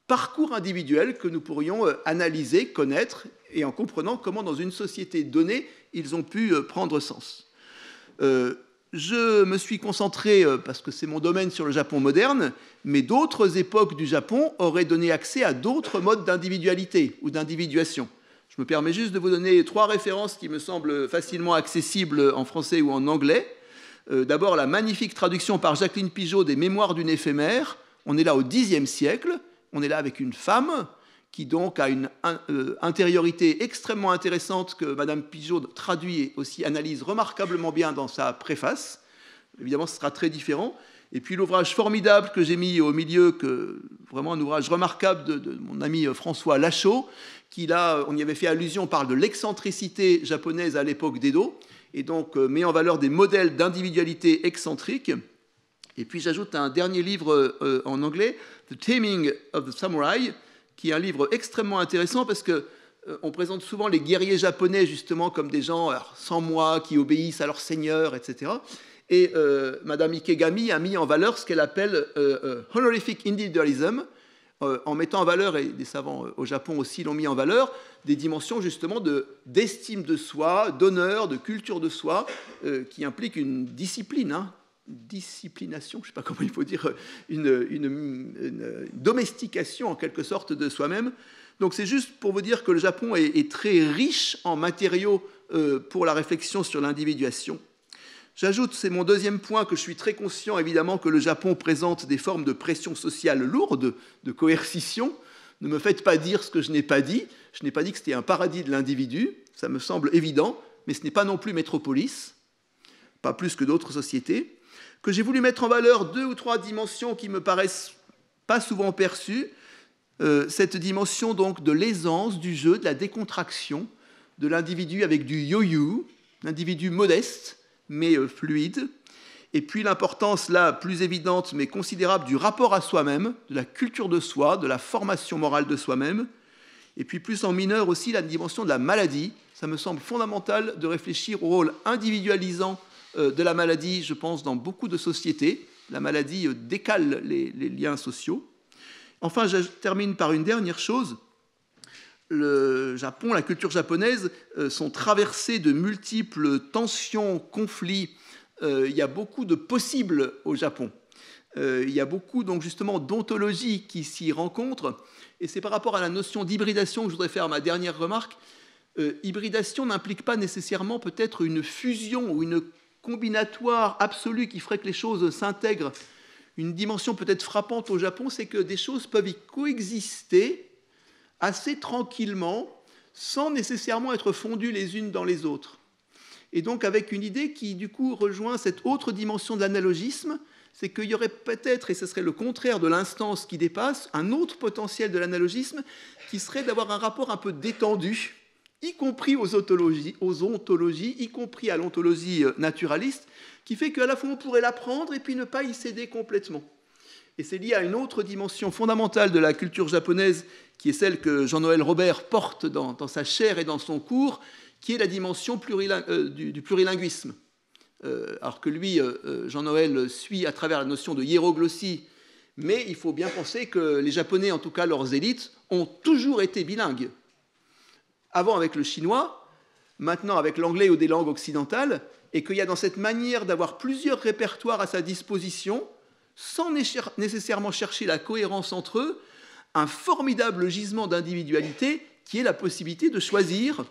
parcours individuels que nous pourrions analyser, connaître, et en comprenant comment dans une société donnée, ils ont pu prendre sens. Je me suis concentré, parce que c'est mon domaine, sur le Japon moderne, mais d'autres époques du Japon auraient donné accès à d'autres modes d'individualité ou d'individuation. Je me permets juste de vous donner 3 références qui me semblent facilement accessibles en français ou en anglais. D'abord, la magnifique traduction par Jacqueline Pigeot des Mémoires d'une éphémère. On est là au Xe siècle, on est là avec une femme qui donc a une intériorité extrêmement intéressante que Madame Pigeot traduit et aussi analyse remarquablement bien dans sa préface. Évidemment, ce sera très différent. Et puis l'ouvrage formidable que j'ai mis au milieu, vraiment un ouvrage remarquable de mon ami François Lachaud, qui là, on y avait fait allusion, parle de l'excentricité japonaise à l'époque d'Edo, et donc met en valeur des modèles d'individualité excentrique. Et puis j'ajoute un dernier livre en anglais, The Taming of the Samurai, qui est un livre extrêmement intéressant parce qu'on présente souvent les guerriers japonais justement comme des gens sans moi, qui obéissent à leur seigneur, etc. Et Madame Ikegami a mis en valeur ce qu'elle appelle honorific individualism, en mettant en valeur, et des savants au Japon aussi l'ont mis en valeur, des dimensions justement d'estime de soi, d'honneur, de culture de soi, qui impliquent une discipline, disciplination, je ne sais pas comment il faut dire, une domestication en quelque sorte de soi-même. Donc c'est juste pour vous dire que le Japon est très riche en matériaux pour la réflexion sur l'individuation. J'ajoute, c'est mon deuxième point, que je suis très conscient évidemment que le Japon présente des formes de pression sociale lourde, de coercition. Ne me faites pas dire ce que je n'ai pas dit. Je n'ai pas dit que c'était un paradis de l'individu, ça me semble évident, mais ce n'est pas non plus métropolis, pas plus que d'autres sociétés. Que j'ai voulu mettre en valeur 2 ou 3 dimensions qui me paraissent pas souvent perçues. Cette dimension donc de l'aisance du jeu, de la décontraction, de l'individu avec du yo-yo, l'individu modeste, mais fluide. Et puis l'importance, là, plus évidente, mais considérable, du rapport à soi-même, de la culture de soi, de la formation morale de soi-même. Et puis plus en mineur aussi, la dimension de la maladie. Ça me semble fondamental de réfléchir au rôle individualisant de la maladie, je pense, dans beaucoup de sociétés. La maladie décale les liens sociaux. Enfin, je termine par une dernière chose. Le Japon, la culture japonaise sont traversées de multiples tensions, conflits. Il y a beaucoup de possibles au Japon. Il y a beaucoup, donc, justement, d'ontologies qui s'y rencontrent. Et c'est par rapport à la notion d'hybridation que je voudrais faire ma dernière remarque. Hybridation n'implique pas nécessairement peut-être une fusion ou une combinatoire absolue qui ferait que les choses s'intègrent. Une dimension peut-être frappante au Japon, c'est que des choses peuvent y coexister assez tranquillement, sans nécessairement être fondues les unes dans les autres. Et donc avec une idée qui, du coup, rejoint cette autre dimension de l'analogisme, c'est qu'il y aurait peut-être, et ce serait le contraire de l'instance qui dépasse, un autre potentiel de l'analogisme qui serait d'avoir un rapport un peu détendu, y compris aux ontologies, y compris à l'ontologie naturaliste, qui fait qu'à la fois on pourrait l'apprendre et puis ne pas y céder complètement. Et c'est lié à une autre dimension fondamentale de la culture japonaise, qui est celle que Jean-Noël Robert porte dans sa chaire et dans son cours, qui est la dimension du plurilinguisme. Alors que lui, Jean-Noël, suit à travers la notion de hiéroglossie, mais il faut bien penser que les Japonais, en tout cas leurs élites, ont toujours été bilingues. Avant avec le chinois, maintenant avec l'anglais ou des langues occidentales, et qu'il y a dans cette manière d'avoir plusieurs répertoires à sa disposition, sans nécessairement chercher la cohérence entre eux, un formidable gisement d'individualité qui est la possibilité de choisir,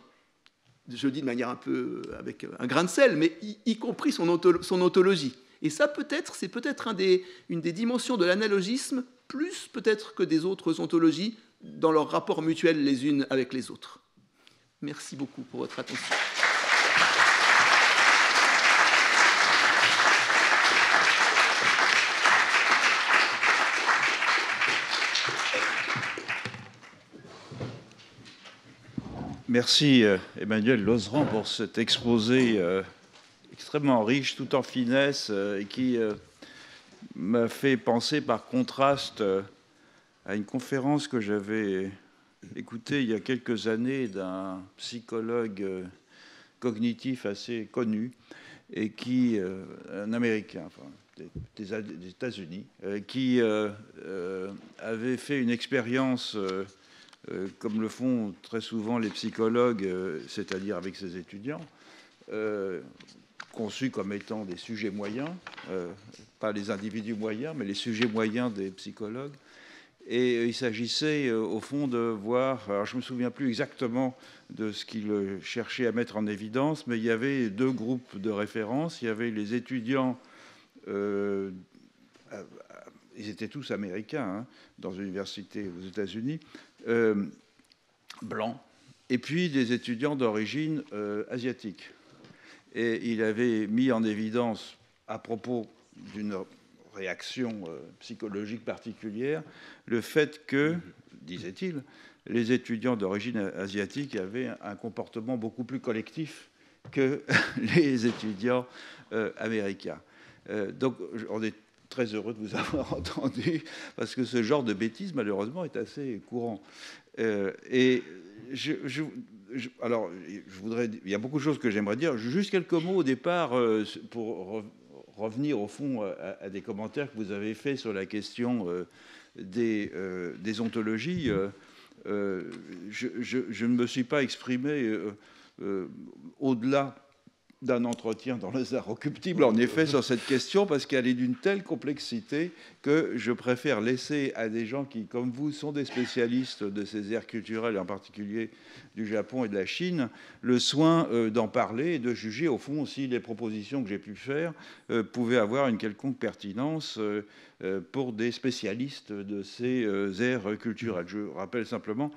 je le dis de manière un peu avec un grain de sel, mais y compris son ontologie. Et ça, c'est peut-être une des dimensions de l'analogisme, plus peut-être que des autres ontologies, dans leur rapport mutuel les unes avec les autres. Merci beaucoup pour votre attention. Merci Emmanuel Lozeran pour cet exposé extrêmement riche, tout en finesse, et qui m'a fait penser par contraste à une conférence que j'avais écoutée il y a quelques années d'un psychologue cognitif assez connu, et qui, un Américain, enfin, des États-Unis, qui avait fait une expérience comme le font très souvent les psychologues, c'est-à-dire avec ses étudiants, conçus comme étant des sujets moyens, pas les individus moyens, mais les sujets moyens des psychologues. Et il s'agissait, au fond, de voir, alors je ne me souviens plus exactement de ce qu'il cherchait à mettre en évidence, mais il y avait deux groupes de référence. Il y avait les étudiants, ils étaient tous américains, hein, dans une université aux États-Unis, blancs, et puis des étudiants d'origine asiatique. Et il avait mis en évidence, à propos d'une réaction psychologique particulière, le fait que, disait-il, les étudiants d'origine asiatique avaient un comportement beaucoup plus collectif que les étudiants américains. Donc, on est très heureux de vous avoir entendu, parce que ce genre de bêtises, malheureusement, est assez courant. Alors, je voudrais, il y a beaucoup de choses que j'aimerais dire. Juste quelques mots au départ pour revenir au fond à des commentaires que vous avez faits sur la question des ontologies. Je ne me suis pas exprimé au-delà d'un entretien dans les arts occultibles, en effet, sur cette question, parce qu'elle est d'une telle complexité que je préfère laisser à des gens qui, comme vous, sont des spécialistes de ces aires culturelles, en particulier du Japon et de la Chine, le soin d'en parler et de juger, au fond, si les propositions que j'ai pu faire pouvaient avoir une quelconque pertinence pour des spécialistes de ces aires culturelles. Je rappelle simplement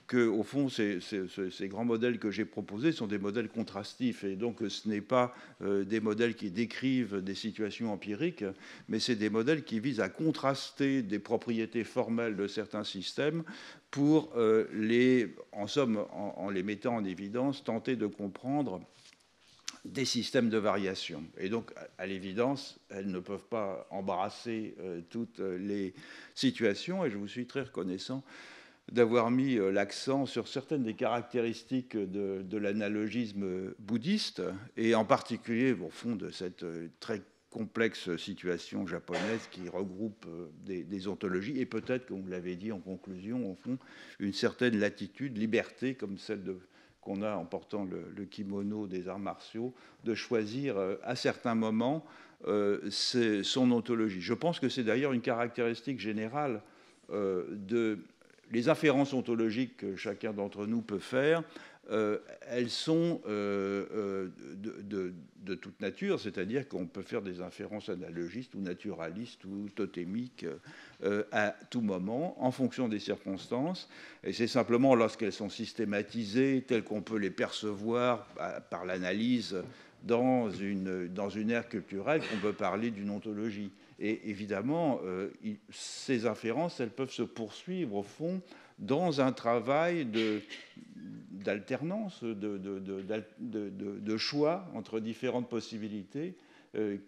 qu'au fond, ces grands modèles que j'ai proposés sont des modèles contrastifs, et donc ce n'est pas des modèles qui décrivent des situations empiriques, mais c'est des modèles qui visent à contraster des propriétés formelles de certains systèmes pour en somme, en les mettant en évidence, tenter de comprendre des systèmes de variation. Et donc, à l'évidence, elles ne peuvent pas embrasser toutes les situations, et je vous suis très reconnaissant d'avoir mis l'accent sur certaines des caractéristiques de l'analogisme bouddhiste, et en particulier, au fond, de cette très complexe situation japonaise qui regroupe des ontologies, et peut-être, comme vous l'avez dit en conclusion, au fond, une certaine latitude, liberté, comme celle qu'on a en portant le kimono des arts martiaux, de choisir à certains moments son ontologie. Je pense que c'est d'ailleurs une caractéristique générale les inférences ontologiques que chacun d'entre nous peut faire. Elles sont de toute nature, c'est-à-dire qu'on peut faire des inférences analogistes ou naturalistes ou totémiques à tout moment, en fonction des circonstances. Et c'est simplement lorsqu'elles sont systématisées, telles qu'on peut les percevoir par l'analyse dans une ère culturelle, qu'on peut parler d'une ontologie. Et évidemment, ces inférences, elles peuvent se poursuivre, au fond, dans un travail d'alternance, de choix entre différentes possibilités,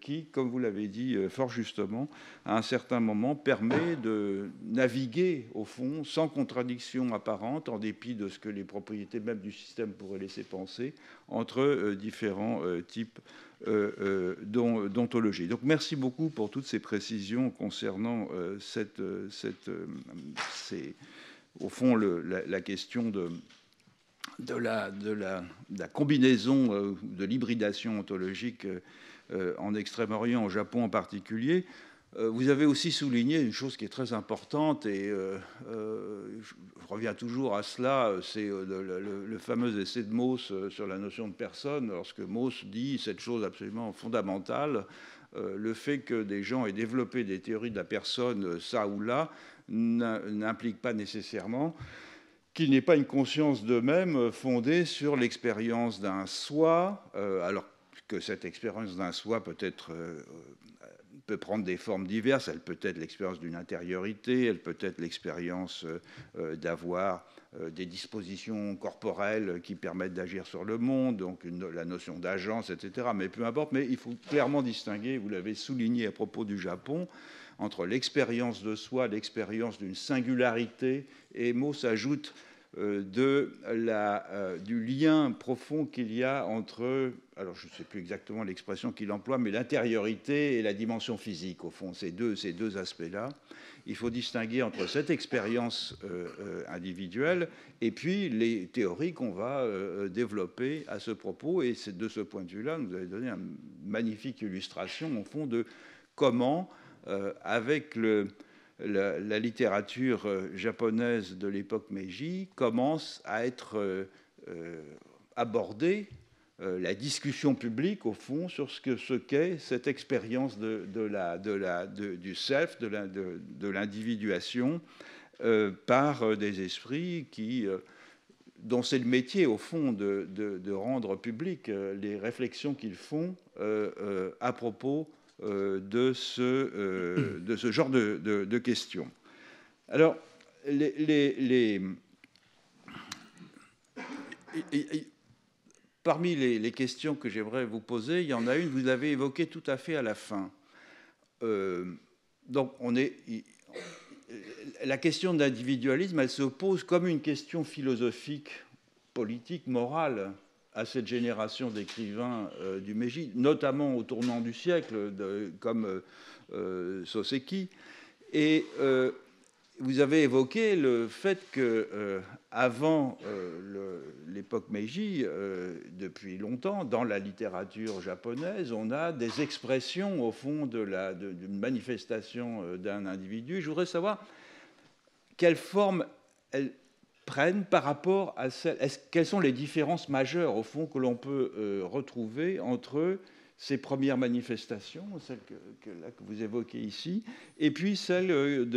qui, comme vous l'avez dit fort justement, à un certain moment permet de naviguer, au fond, sans contradiction apparente, en dépit de ce que les propriétés même du système pourraient laisser penser, entre différents types d'ontologie. Donc merci beaucoup pour toutes ces précisions concernant au fond la question de la combinaison, de l'hybridation ontologique en Extrême-Orient, au Japon en particulier. Vous avez aussi souligné une chose qui est très importante, et je reviens toujours à cela, c'est le fameux essai de Mauss sur la notion de personne, lorsque Mauss dit cette chose absolument fondamentale, le fait que des gens aient développé des théories de la personne, ça ou là, n'implique pas nécessairement qu'il n'y ait pas une conscience d'eux-mêmes fondée sur l'expérience d'un soi, alors que cette expérience d'un soi peut prendre des formes diverses. Elle peut être l'expérience d'une intériorité, elle peut être l'expérience d'avoir des dispositions corporelles qui permettent d'agir sur le monde, donc la notion d'agence, etc. Mais peu importe, mais il faut clairement distinguer, vous l'avez souligné à propos du Japon, entre l'expérience de soi, l'expérience d'une singularité, et Mauss ajoute du lien profond qu'il y a entre, alors je ne sais plus exactement l'expression qu'il emploie, mais l'intériorité et la dimension physique, au fond, ces deux aspects-là. Il faut distinguer entre cette expérience individuelle et puis les théories qu'on va développer à ce propos. Et c'est de ce point de vue-là, nous avez donné une magnifique illustration, au fond, de comment, avec la littérature japonaise de l'époque Meiji, commence à être abordée la discussion publique, au fond, sur ce qu'est cette expérience du self, de l'individuation, par des esprits dont c'est le métier, au fond, de rendre public les réflexions qu'ils font à propos de ce genre de questions. Alors, parmi les questions que j'aimerais vous poser, il y en a une, vous l'avez évoquée tout à fait à la fin. Donc, la question de l'individualisme, elle se pose comme une question philosophique, politique, morale, à cette génération d'écrivains du Meiji, notamment au tournant du siècle, comme Soseki. Et vous avez évoqué le fait que avant l'époque Meiji, depuis longtemps, dans la littérature japonaise, on a des expressions, au fond, d'une manifestation d'un individu. Je voudrais savoir quelle forme elles prennent par rapport à celle. Quelles sont les différences majeures, au fond, que l'on peut retrouver entre ces premières manifestations, celles que vous évoquez ici, et puis celles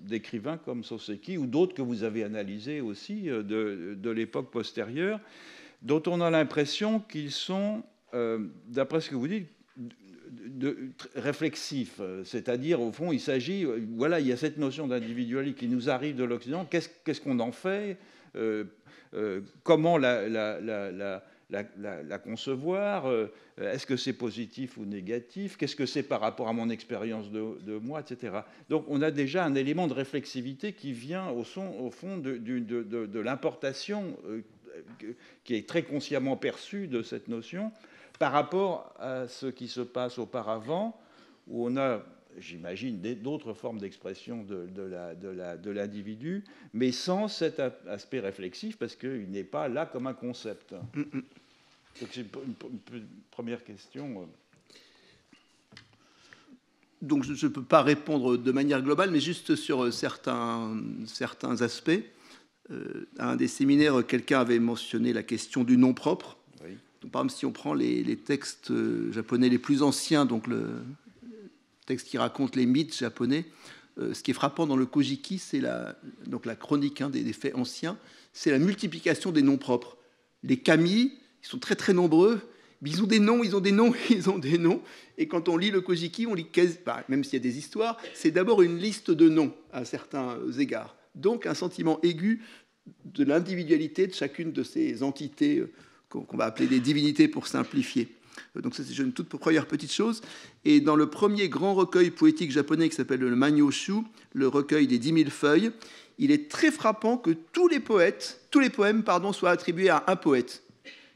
d'écrivains comme Soseki ou d'autres que vous avez analysés aussi de l'époque postérieure, dont on a l'impression qu'ils sont, d'après ce que vous dites, réflexifs. C'est-à-dire, au fond, il s'agit, voilà, il y a cette notion d'individualité qui nous arrive de l'Occident. Qu'est-ce qu'on en fait, comment la concevoir, est-ce que c'est positif ou négatif, qu'est-ce que c'est par rapport à mon expérience de moi, etc. Donc on a déjà un élément de réflexivité qui vient au fond de l'importation qui est très consciemment perçue de cette notion par rapport à ce qui se passe auparavant, où on a, j'imagine, d'autres formes d'expression de l'individu, mais sans cet aspect réflexif, parce qu'il n'est pas là comme un concept. Donc c'est une première question. Donc je ne peux pas répondre de manière globale, mais juste sur certains aspects. À un des séminaires, quelqu'un avait mentionné la question du nom propre. Oui. Donc, par exemple, si on prend les textes japonais les plus anciens, donc le texte qui raconte les mythes japonais, ce qui est frappant dans le Kojiki, c'est la chronique des faits anciens, c'est la multiplication des noms propres. Les kami, ils sont très très nombreux, mais ils ont des noms, ils ont des noms, ils ont des noms. Et quand on lit le Kojiki, on lit même s'il y a des histoires, c'est d'abord une liste de noms à certains égards. Donc un sentiment aigu de l'individualité de chacune de ces entités qu'on va appeler des divinités pour simplifier. Donc ça, c'est une toute première petite chose. Et dans le premier grand recueil poétique japonais qui s'appelle le Manyoshu, le recueil des 10 000 feuilles, il est très frappant que tous les poèmes soient attribués à un poète.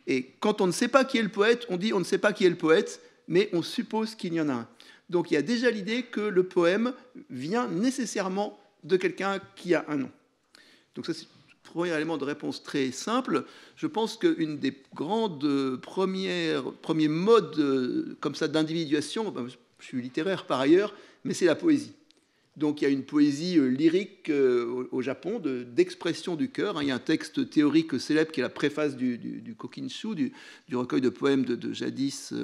Et quand on ne sait pas qui est le poète, on dit on ne sait pas qui est le poète, mais on suppose qu'il y en a un. Donc il y a déjà l'idée que le poème vient nécessairement de quelqu'un qui a un nom. Donc ça, c'est le premier élément de réponse très simple. Je pense qu'une des grandes premiers modes comme ça d'individuation, je suis littéraire par ailleurs, mais c'est la poésie. Donc il y a une poésie lyrique au Japon d'expression du cœur. Il y a un texte théorique célèbre qui est la préface du Kokinshu, du recueil de poèmes de jadis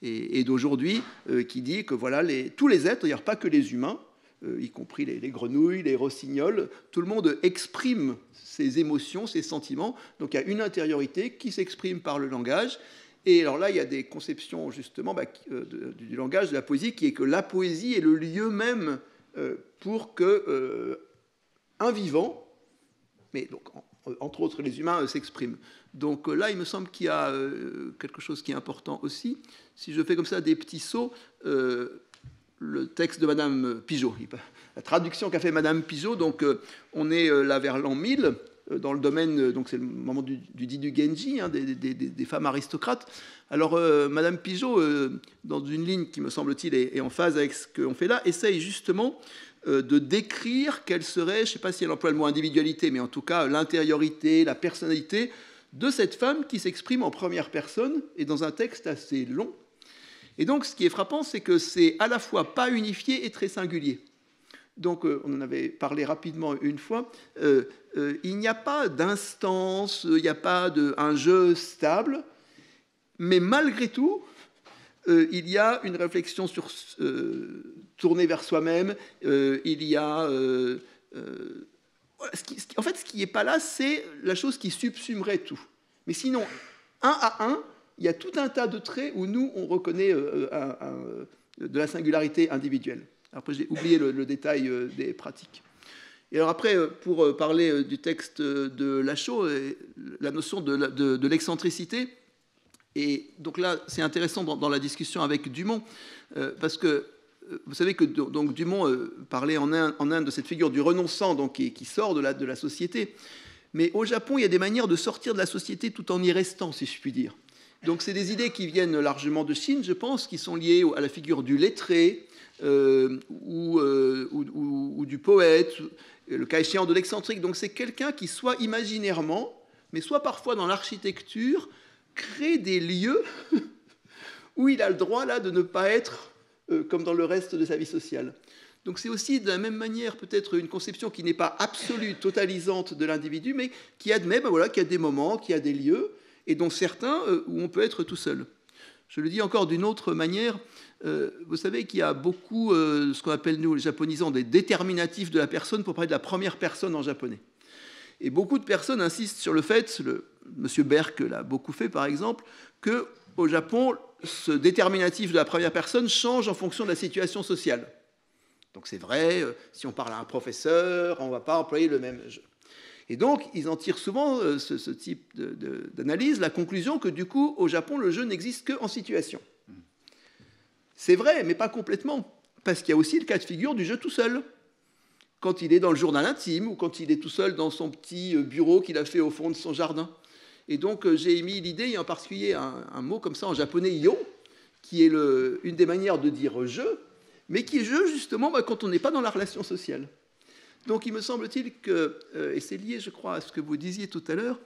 et d'aujourd'hui, qui dit que voilà, tous les êtres, d'ailleurs pas que les humains, y compris les grenouilles, les rossignols, tout le monde exprime ses émotions, ses sentiments. Donc il y a une intériorité qui s'exprime par le langage. Et alors là, il y a des conceptions justement du langage, de la poésie, qui est que la poésie est le lieu même pour que un vivant, mais donc entre autres les humains, s'expriment. Donc là, il me semble qu'il y a quelque chose qui est important aussi. Si je fais comme ça des petits sauts, le texte de Madame Pigeot, la traduction qu'a fait Madame Pigeot, donc on est là vers l'an 1000, dans le domaine, donc c'est le moment du dit du Genji, hein, des femmes aristocrates. Alors Madame Pigeot, dans une ligne qui me semble-t-il est en phase avec ce qu'on fait là, essaye justement de décrire quelle serait, je ne sais pas si elle emploie le mot individualité, mais en tout cas l'intériorité, la personnalité de cette femme qui s'exprime en première personne et dans un texte assez long. Et donc ce qui est frappant, c'est que c'est à la fois pas unifié et très singulier. Donc on en avait parlé rapidement une fois, il n'y a pas d'instance, il n'y a pas un jeu stable, mais malgré tout, il y a une réflexion tournée vers soi-même, il y a... en fait, ce qui n'est pas là, c'est la chose qui subsumerait tout. Mais sinon, un à un, il y a tout un tas de traits où nous, on reconnaît de la singularité individuelle. Après, j'ai oublié le détail des pratiques. Et alors après, pour parler du texte de Lachaud, la notion de l'excentricité, et donc là, c'est intéressant dans la discussion avec Dumont, parce que vous savez que donc, Dumont parlait en Inde de cette figure du renonçant donc, qui sort de la société. Mais au Japon, il y a des manières de sortir de la société tout en y restant, si je puis dire. Donc c'est des idées qui viennent largement de Chine, je pense, qui sont liées à la figure du lettré, ou du poète, le cas échéant de l'excentrique. Donc c'est quelqu'un qui, soit imaginairement, mais soit parfois dans l'architecture, crée des lieux où il a le droit là, de ne pas être comme dans le reste de sa vie sociale. Donc c'est aussi de la même manière peut-être une conception qui n'est pas absolue, totalisante de l'individu, mais qui admet voilà, qu'il y a des moments, qu'il y a des lieux, et dont certains où on peut être tout seul. Je le dis encore d'une autre manière, vous savez qu'il y a beaucoup, ce qu'on appelle nous les japonisants, des déterminatifs de la personne pour parler de la première personne en japonais. Et beaucoup de personnes insistent sur le fait, M. Berck l'a beaucoup fait par exemple, qu'au Japon, ce déterminatif de la première personne change en fonction de la situation sociale. Donc c'est vrai, si on parle à un professeur, on ne va pas employer le même jeu. Et donc, ils en tirent souvent, ce type d'analyse, la conclusion que du coup, au Japon, le jeu n'existe qu'en situation. C'est vrai, mais pas complètement, parce qu'il y a aussi le cas de figure du jeu tout seul. Quand il est dans le journal intime, ou quand il est tout seul dans son petit bureau qu'il a fait au fond de son jardin. Et donc, j'ai émis l'idée, il y a en particulier un mot comme ça en japonais, yo, qui est une des manières de dire jeu, mais qui est jeu justement quand on n'est pas dans la relation sociale. Donc il me semble-t-il que, et c'est lié je crois à ce que vous disiez tout à l'heure,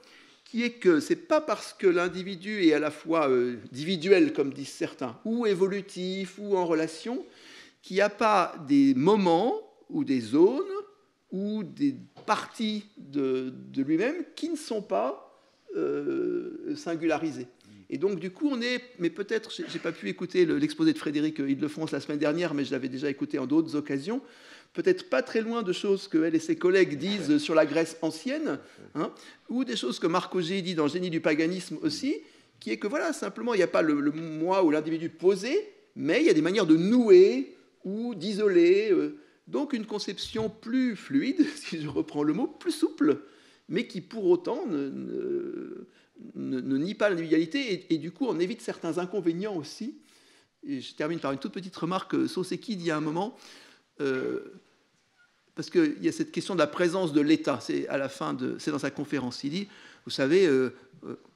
qui est que ce n'est pas parce que l'individu est à la fois individuel, comme disent certains, ou évolutif, ou en relation, qu'il n'y a pas des moments ou des zones ou des parties de lui-même qui ne sont pas singularisées. Et donc, du coup, on est... Mais peut-être, je n'ai pas pu écouter l'exposé de Frédéric Ildefonse la semaine dernière, mais je l'avais déjà écouté en d'autres occasions. Peut-être pas très loin de choses qu'elle et ses collègues disent sur la Grèce ancienne, hein, ou des choses que Marc Auger dit dans Génie du paganisme aussi, qui est que, voilà, simplement, il n'y a pas le moi ou l'individu posé, mais il y a des manières de nouer ou d'isoler. Donc, une conception plus fluide, si je reprends le mot, plus souple, mais qui, pour autant, ne nie pas l'individualité, et du coup, on évite certains inconvénients aussi. Et je termine par une toute petite remarque. Soseki dit à un moment, parce qu'il y a cette question de la présence de l'État, c'est à la fin c'est dans sa conférence, il dit, vous savez,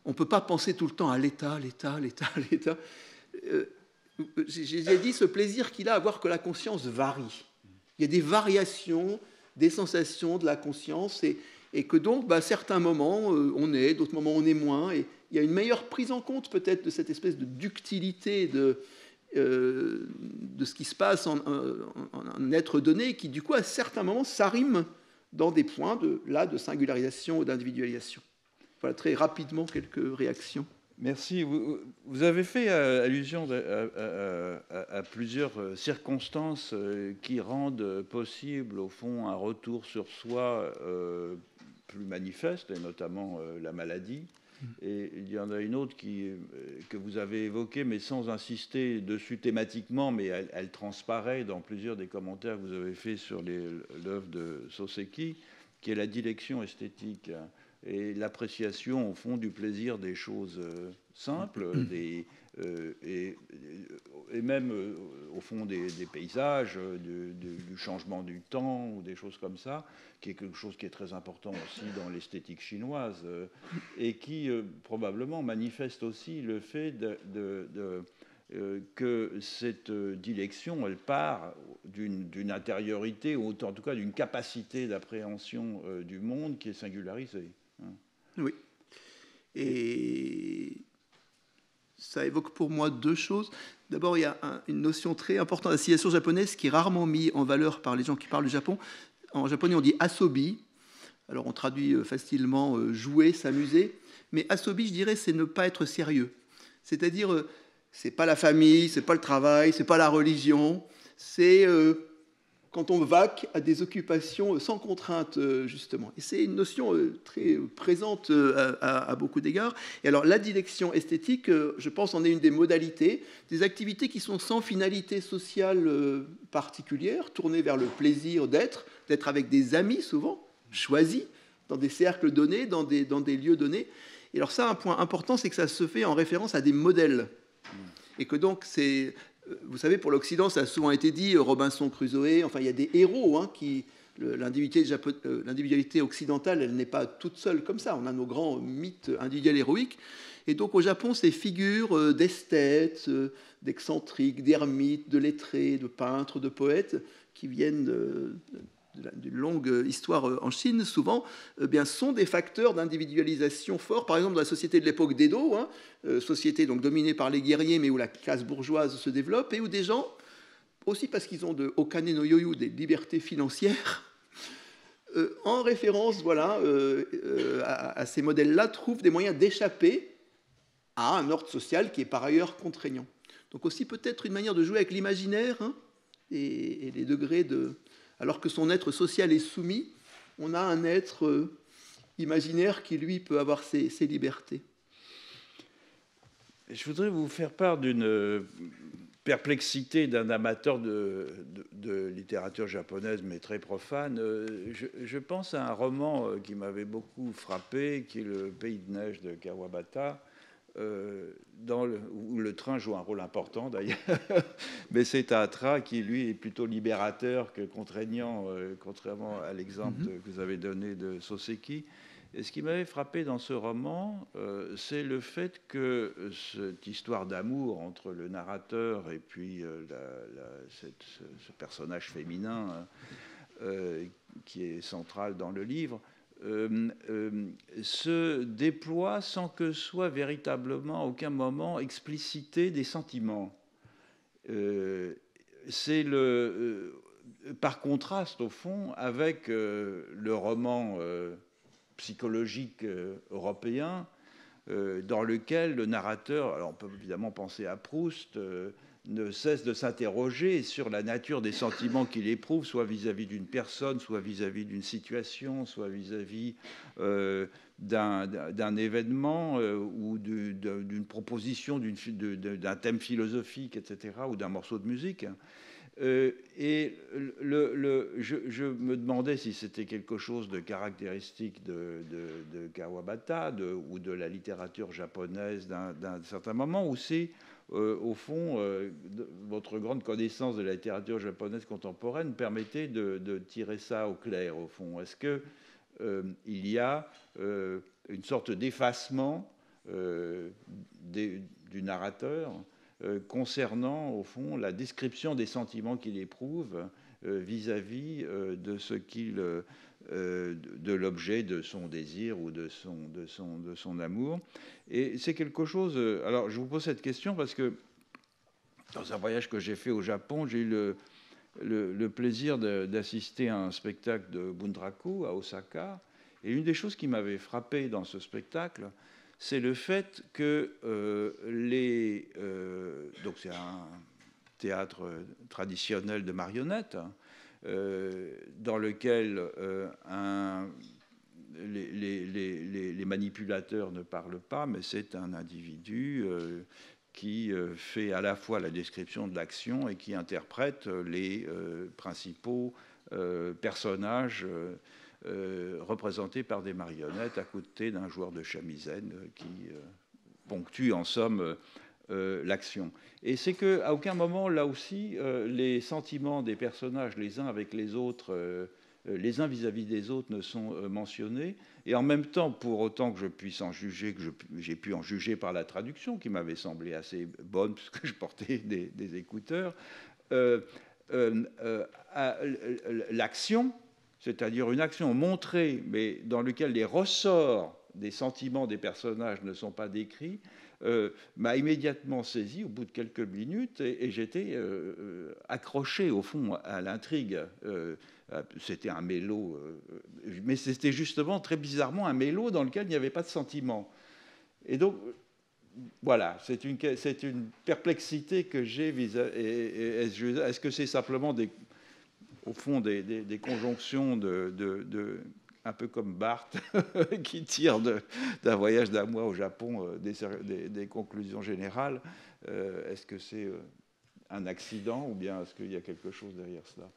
on ne peut pas penser tout le temps à l'État, l'État, l'État, l'État. J'ai dit ce plaisir qu'il a à voir que la conscience varie. Il y a des variations, des sensations de la conscience, et que donc, à certains moments, on est, d'autres moments, on est moins, et il y a une meilleure prise en compte peut-être de cette espèce de ductilité de ce qui se passe en un être donné, qui du coup, à certains moments, s'arrime dans des points de singularisation ou d'individualisation. Voilà, très rapidement, quelques réactions. Merci. Vous avez fait allusion à plusieurs circonstances qui rendent possible, au fond, un retour sur soi plus manifeste, et notamment la maladie. Et il y en a une autre que vous avez évoquée, mais sans insister dessus thématiquement, mais elle transparaît dans plusieurs des commentaires que vous avez faits sur l'œuvre de Soseki, qui est la dilection esthétique et l'appréciation, au fond, du plaisir des choses simples, et même, au fond, des paysages, du changement du temps, ou des choses comme ça, qui est quelque chose qui est très important aussi dans l'esthétique chinoise, et qui, probablement, manifeste aussi le fait que cette dilection, elle part d'une intériorité, ou en tout cas d'une capacité d'appréhension du monde qui est singularisée. Oui. Et ça évoque pour moi deux choses. D'abord, il y a une notion très importante de la civilisation japonaise qui est rarement mise en valeur par les gens qui parlent du Japon. En japonais, on dit asobi. Alors, on traduit facilement jouer, s'amuser. Mais asobi, je dirais, c'est ne pas être sérieux. C'est-à-dire, c'est pas la famille, c'est pas le travail, c'est pas la religion. C'est quand on vaque à des occupations sans contrainte, justement. Et c'est une notion très présente à beaucoup d'égards. Et alors, la dilection esthétique, je pense, en est une des modalités, des activités qui sont sans finalité sociale particulière, tournées vers le plaisir d'être avec des amis, souvent, choisis, dans des cercles donnés, dans des lieux donnés. Et alors ça, un point important, c'est que ça se fait en référence à des modèles. Et que donc, c'est... Vous savez, pour l'Occident, ça a souvent été dit, Robinson Crusoe, enfin, il y a des héros qui... L'individualité occidentale, elle n'est pas toute seule comme ça. On a nos grands mythes individuels héroïques. Et donc, au Japon, ces figures d'esthètes, d'excentriques, d'ermites, de lettrés, de peintres, de poètes, qui viennent d'une longue histoire en Chine, souvent, sont des facteurs d'individualisation forts. Par exemple, dans la société de l'époque d'Edo, société donc dominée par les guerriers, mais où la classe bourgeoise se développe, et où des gens, aussi parce qu'ils ont de okane no yoyu, des libertés financières, en référence à ces modèles-là, trouvent des moyens d'échapper à un ordre social qui est par ailleurs contraignant. Donc aussi peut-être une manière de jouer avec l'imaginaire et les degrés de... Alors que son être social est soumis, on a un être imaginaire qui, lui, peut avoir ses libertés. Je voudrais vous faire part d'une perplexité d'un amateur de littérature japonaise, mais très profane. Je pense à un roman qui m'avait beaucoup frappé, qui est Le Pays de neige de Kawabata, où le train joue un rôle important d'ailleurs, mais c'est un train qui, lui, est plutôt libérateur que contraignant, contrairement à l'exemple que vous avez donné de Soseki. Et ce qui m'avait frappé dans ce roman, c'est le fait que cette histoire d'amour entre le narrateur et puis ce personnage féminin qui est central dans le livre, se déploie sans que soit véritablement à aucun moment explicité des sentiments. C'est par contraste, au fond, avec le roman psychologique européen, dans lequel le narrateur, alors on peut évidemment penser à Proust, ne cesse de s'interroger sur la nature des sentiments qu'il éprouve, soit vis-à-vis d'une personne, soit vis-à-vis d'une situation, soit vis-à-vis d'un événement ou d'une proposition, d'un thème philosophique, etc., ou d'un morceau de musique. Et je me demandais si c'était quelque chose de caractéristique de Kawabata ou de la littérature japonaise d'un certain moment, ou c'est, au fond, votre grande connaissance de la littérature japonaise contemporaine permettait de tirer ça au clair, au fond. Est-ce qu'il y a une sorte d'effacement du narrateur concernant, au fond, la description des sentiments qu'il éprouve vis-à-vis de ce qu'il, de l'objet de son désir ou de son amour. Et c'est quelque chose. Alors, je vous pose cette question parce que dans un voyage que j'ai fait au Japon, j'ai eu le plaisir d'assister à un spectacle de Bunraku à Osaka. Et une des choses qui m'avait frappé dans ce spectacle, c'est le fait que donc c'est un théâtre traditionnel de marionnettes, dans lequel les manipulateurs ne parlent pas, mais c'est un individu qui fait à la fois la description de l'action et qui interprète les principaux personnages représentés par des marionnettes à côté d'un joueur de shamisen qui ponctue en somme l'action. Et c'est qu'à aucun moment, là aussi, les sentiments des personnages les uns avec les autres, les uns vis-à-vis des autres ne sont mentionnés. Et en même temps, pour autant que je puisse en juger, que j'ai pu en juger par la traduction, qui m'avait semblé assez bonne, puisque je portais des écouteurs, l'action, c'est-à-dire une action montrée, mais dans laquelle les ressorts des sentiments des personnages ne sont pas décrits, m'a immédiatement saisi au bout de quelques minutes, et j'étais accroché, au fond, à l'intrigue. C'était un mélo, mais c'était justement, très bizarrement, un mélo dans lequel il n'y avait pas de sentiments. Et donc, voilà, c'est une perplexité que j'ai vis-à-vis. Est-ce que c'est simplement au fond, des conjonctions un peu comme Barthes, qui tire d'un voyage d'un mois au Japon des conclusions générales. Est-ce que c'est un accident ou bien est-ce qu'il y a quelque chose derrière cela ?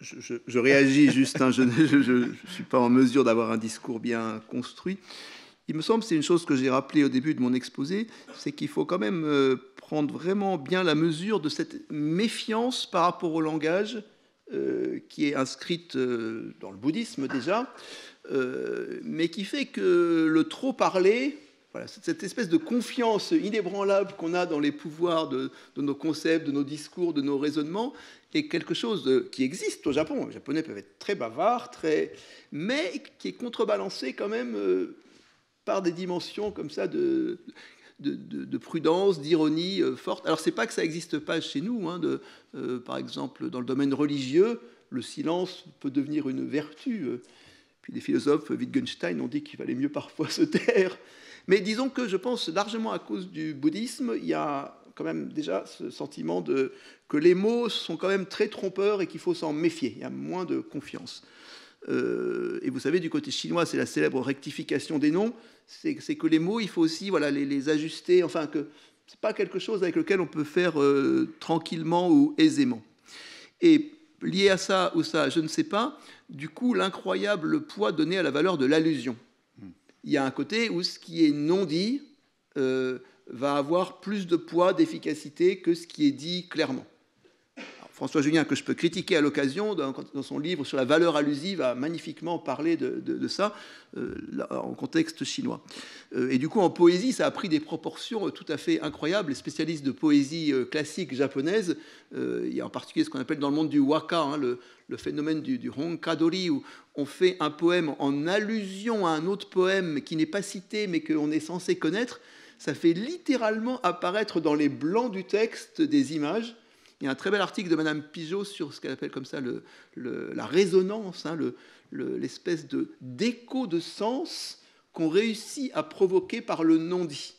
Je réagis juste, hein, je ne suis pas en mesure d'avoir un discours bien construit. Il me semble, c'est une chose que j'ai rappelée au début de mon exposé, c'est qu'il faut quand même prendre vraiment bien la mesure de cette méfiance par rapport au langage qui est inscrite dans le bouddhisme déjà, mais qui fait que le trop parler, voilà, cette espèce de confiance inébranlable qu'on a dans les pouvoirs de nos concepts, de nos discours, de nos raisonnements, est quelque chose qui existe au Japon. Les Japonais peuvent être très bavards, mais qui est contrebalancé quand même par des dimensions comme ça de prudence, d'ironie forte. Alors, c'est pas que ça n'existe pas chez nous. Hein, par exemple, dans le domaine religieux, le silence peut devenir une vertu. Puis des philosophes, Wittgenstein, ont dit qu'il valait mieux parfois se taire. Mais disons que je pense largement à cause du bouddhisme, il y a quand même déjà ce sentiment que les mots sont quand même très trompeurs et qu'il faut s'en méfier. Il y a moins de confiance. Et vous savez, du côté chinois, c'est la célèbre rectification des noms. C'est que les mots, il faut aussi les ajuster. Enfin, que c'est pas quelque chose avec lequel on peut faire tranquillement ou aisément. Et lié à ça ou ça, je ne sais pas. Du coup, l'incroyable poids donné à la valeur de l'allusion. Il y a un côté où ce qui est non dit va avoir plus de poids, d'efficacité que ce qui est dit clairement. Alors, François Julien, que je peux critiquer à l'occasion, dans son livre sur la valeur allusive, a magnifiquement parlé de ça en contexte chinois. Et du coup, en poésie, ça a pris des proportions tout à fait incroyables. Les spécialistes de poésie classique japonaise, il y a en particulier ce qu'on appelle dans le monde du waka, hein, le phénomène du honkadori, où on fait un poème en allusion à un autre poème qui n'est pas cité, mais qu'on est censé connaître. Ça fait littéralement apparaître dans les blancs du texte des images. Il y a un très bel article de Madame Pigeot sur ce qu'elle appelle comme ça la résonance, hein, l'espèce d'écho de sens qu'on réussit à provoquer par le non-dit.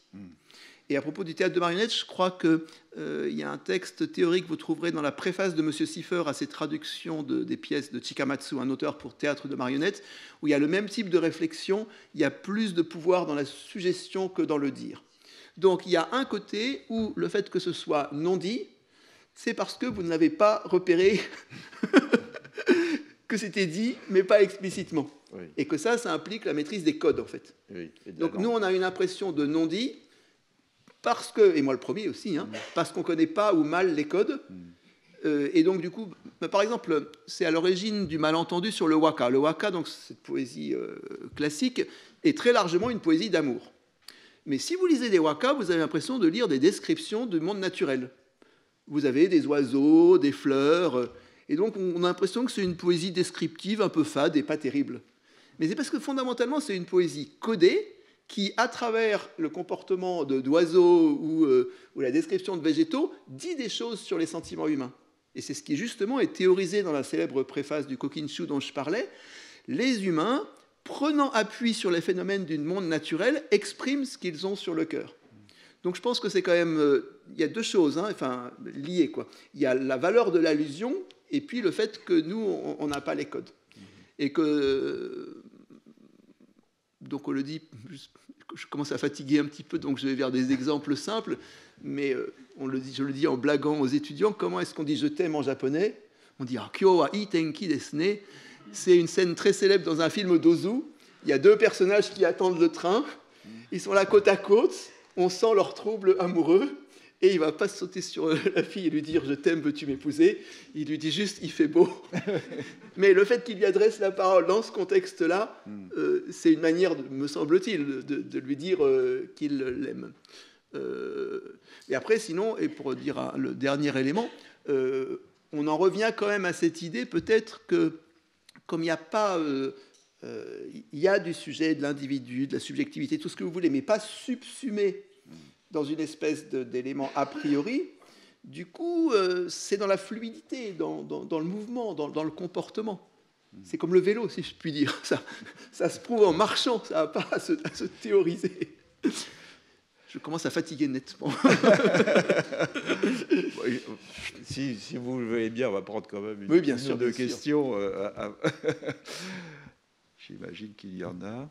Et à propos du théâtre de marionnettes, je crois qu'il y a un texte théorique que vous trouverez dans la préface de M. Siffer à ses traductions des pièces de Chikamatsu, un auteur pour théâtre de marionnettes, où il y a le même type de réflexion. Il y a plus de pouvoir dans la suggestion que dans le dire. Donc il y a un côté où le fait que ce soit non dit c'est parce que vous n'avez pas repéré que c'était dit, mais pas explicitement. Oui. Et que ça implique la maîtrise des codes, en fait. Oui, donc nous, on a une impression de non-dit, parce que, et moi le premier aussi, parce qu'on ne connaît pas ou mal les codes. Et donc, du coup, par exemple, c'est à l'origine du malentendu sur le waka. Le waka, donc cette poésie classique, est très largement une poésie d'amour. Mais si vous lisez des wakas, vous avez l'impression de lire des descriptions du monde naturel. Vous avez des oiseaux, des fleurs, et donc on a l'impression que c'est une poésie descriptive, un peu fade et pas terrible. Mais c'est parce que fondamentalement, c'est une poésie codée qui, à travers le comportement d'oiseaux ou la description de végétaux, dit des choses sur les sentiments humains. Et c'est ce qui, justement, est théorisé dans la célèbre préface du Kokinshu dont je parlais. Les humains, prenant appui sur les phénomènes du monde naturel, expriment ce qu'ils ont sur le cœur. Donc je pense que c'est quand même... il y a deux choses liées, quoi. Il y a la valeur de l'allusion et puis le fait que nous, on n'a pas les codes. Et que... Donc on le dit... Je commence à fatiguer un petit peu, donc je vais vers des exemples simples, mais je le dis en blaguant aux étudiants. Comment est-ce qu'on dit « je t'aime » en japonais? On dit « Kyo wa ii tenki desu ne ». C'est une scène très célèbre dans un film d'Ozu. Il y a deux personnages qui attendent le train. Ils sont là côte à côte. On sent leur trouble amoureux. Et il ne va pas sauter sur la fille et lui dire « je t'aime, veux-tu m'épouser ?» Il lui dit juste « il fait beau ». Mais le fait qu'il lui adresse la parole dans ce contexte-là, c'est une manière, me semble-t-il, de lui dire qu'il l'aime. Et après, sinon, et pour dire le dernier élément, on en revient quand même à cette idée, peut-être que, comme il n'y a pas... il y a du sujet de l'individu, de la subjectivité, tout ce que vous voulez, mais pas subsumé dans une espèce d'élément a priori. Du coup, c'est dans la fluidité, dans le mouvement, dans le comportement. C'est comme le vélo, si je puis dire. Ça se prouve en marchant, ça n'a pas à se théoriser. Je commence à fatiguer nettement. Si vous le voulez bien, on va prendre quand même une ou deux questions. J'imagine qu'il y en a.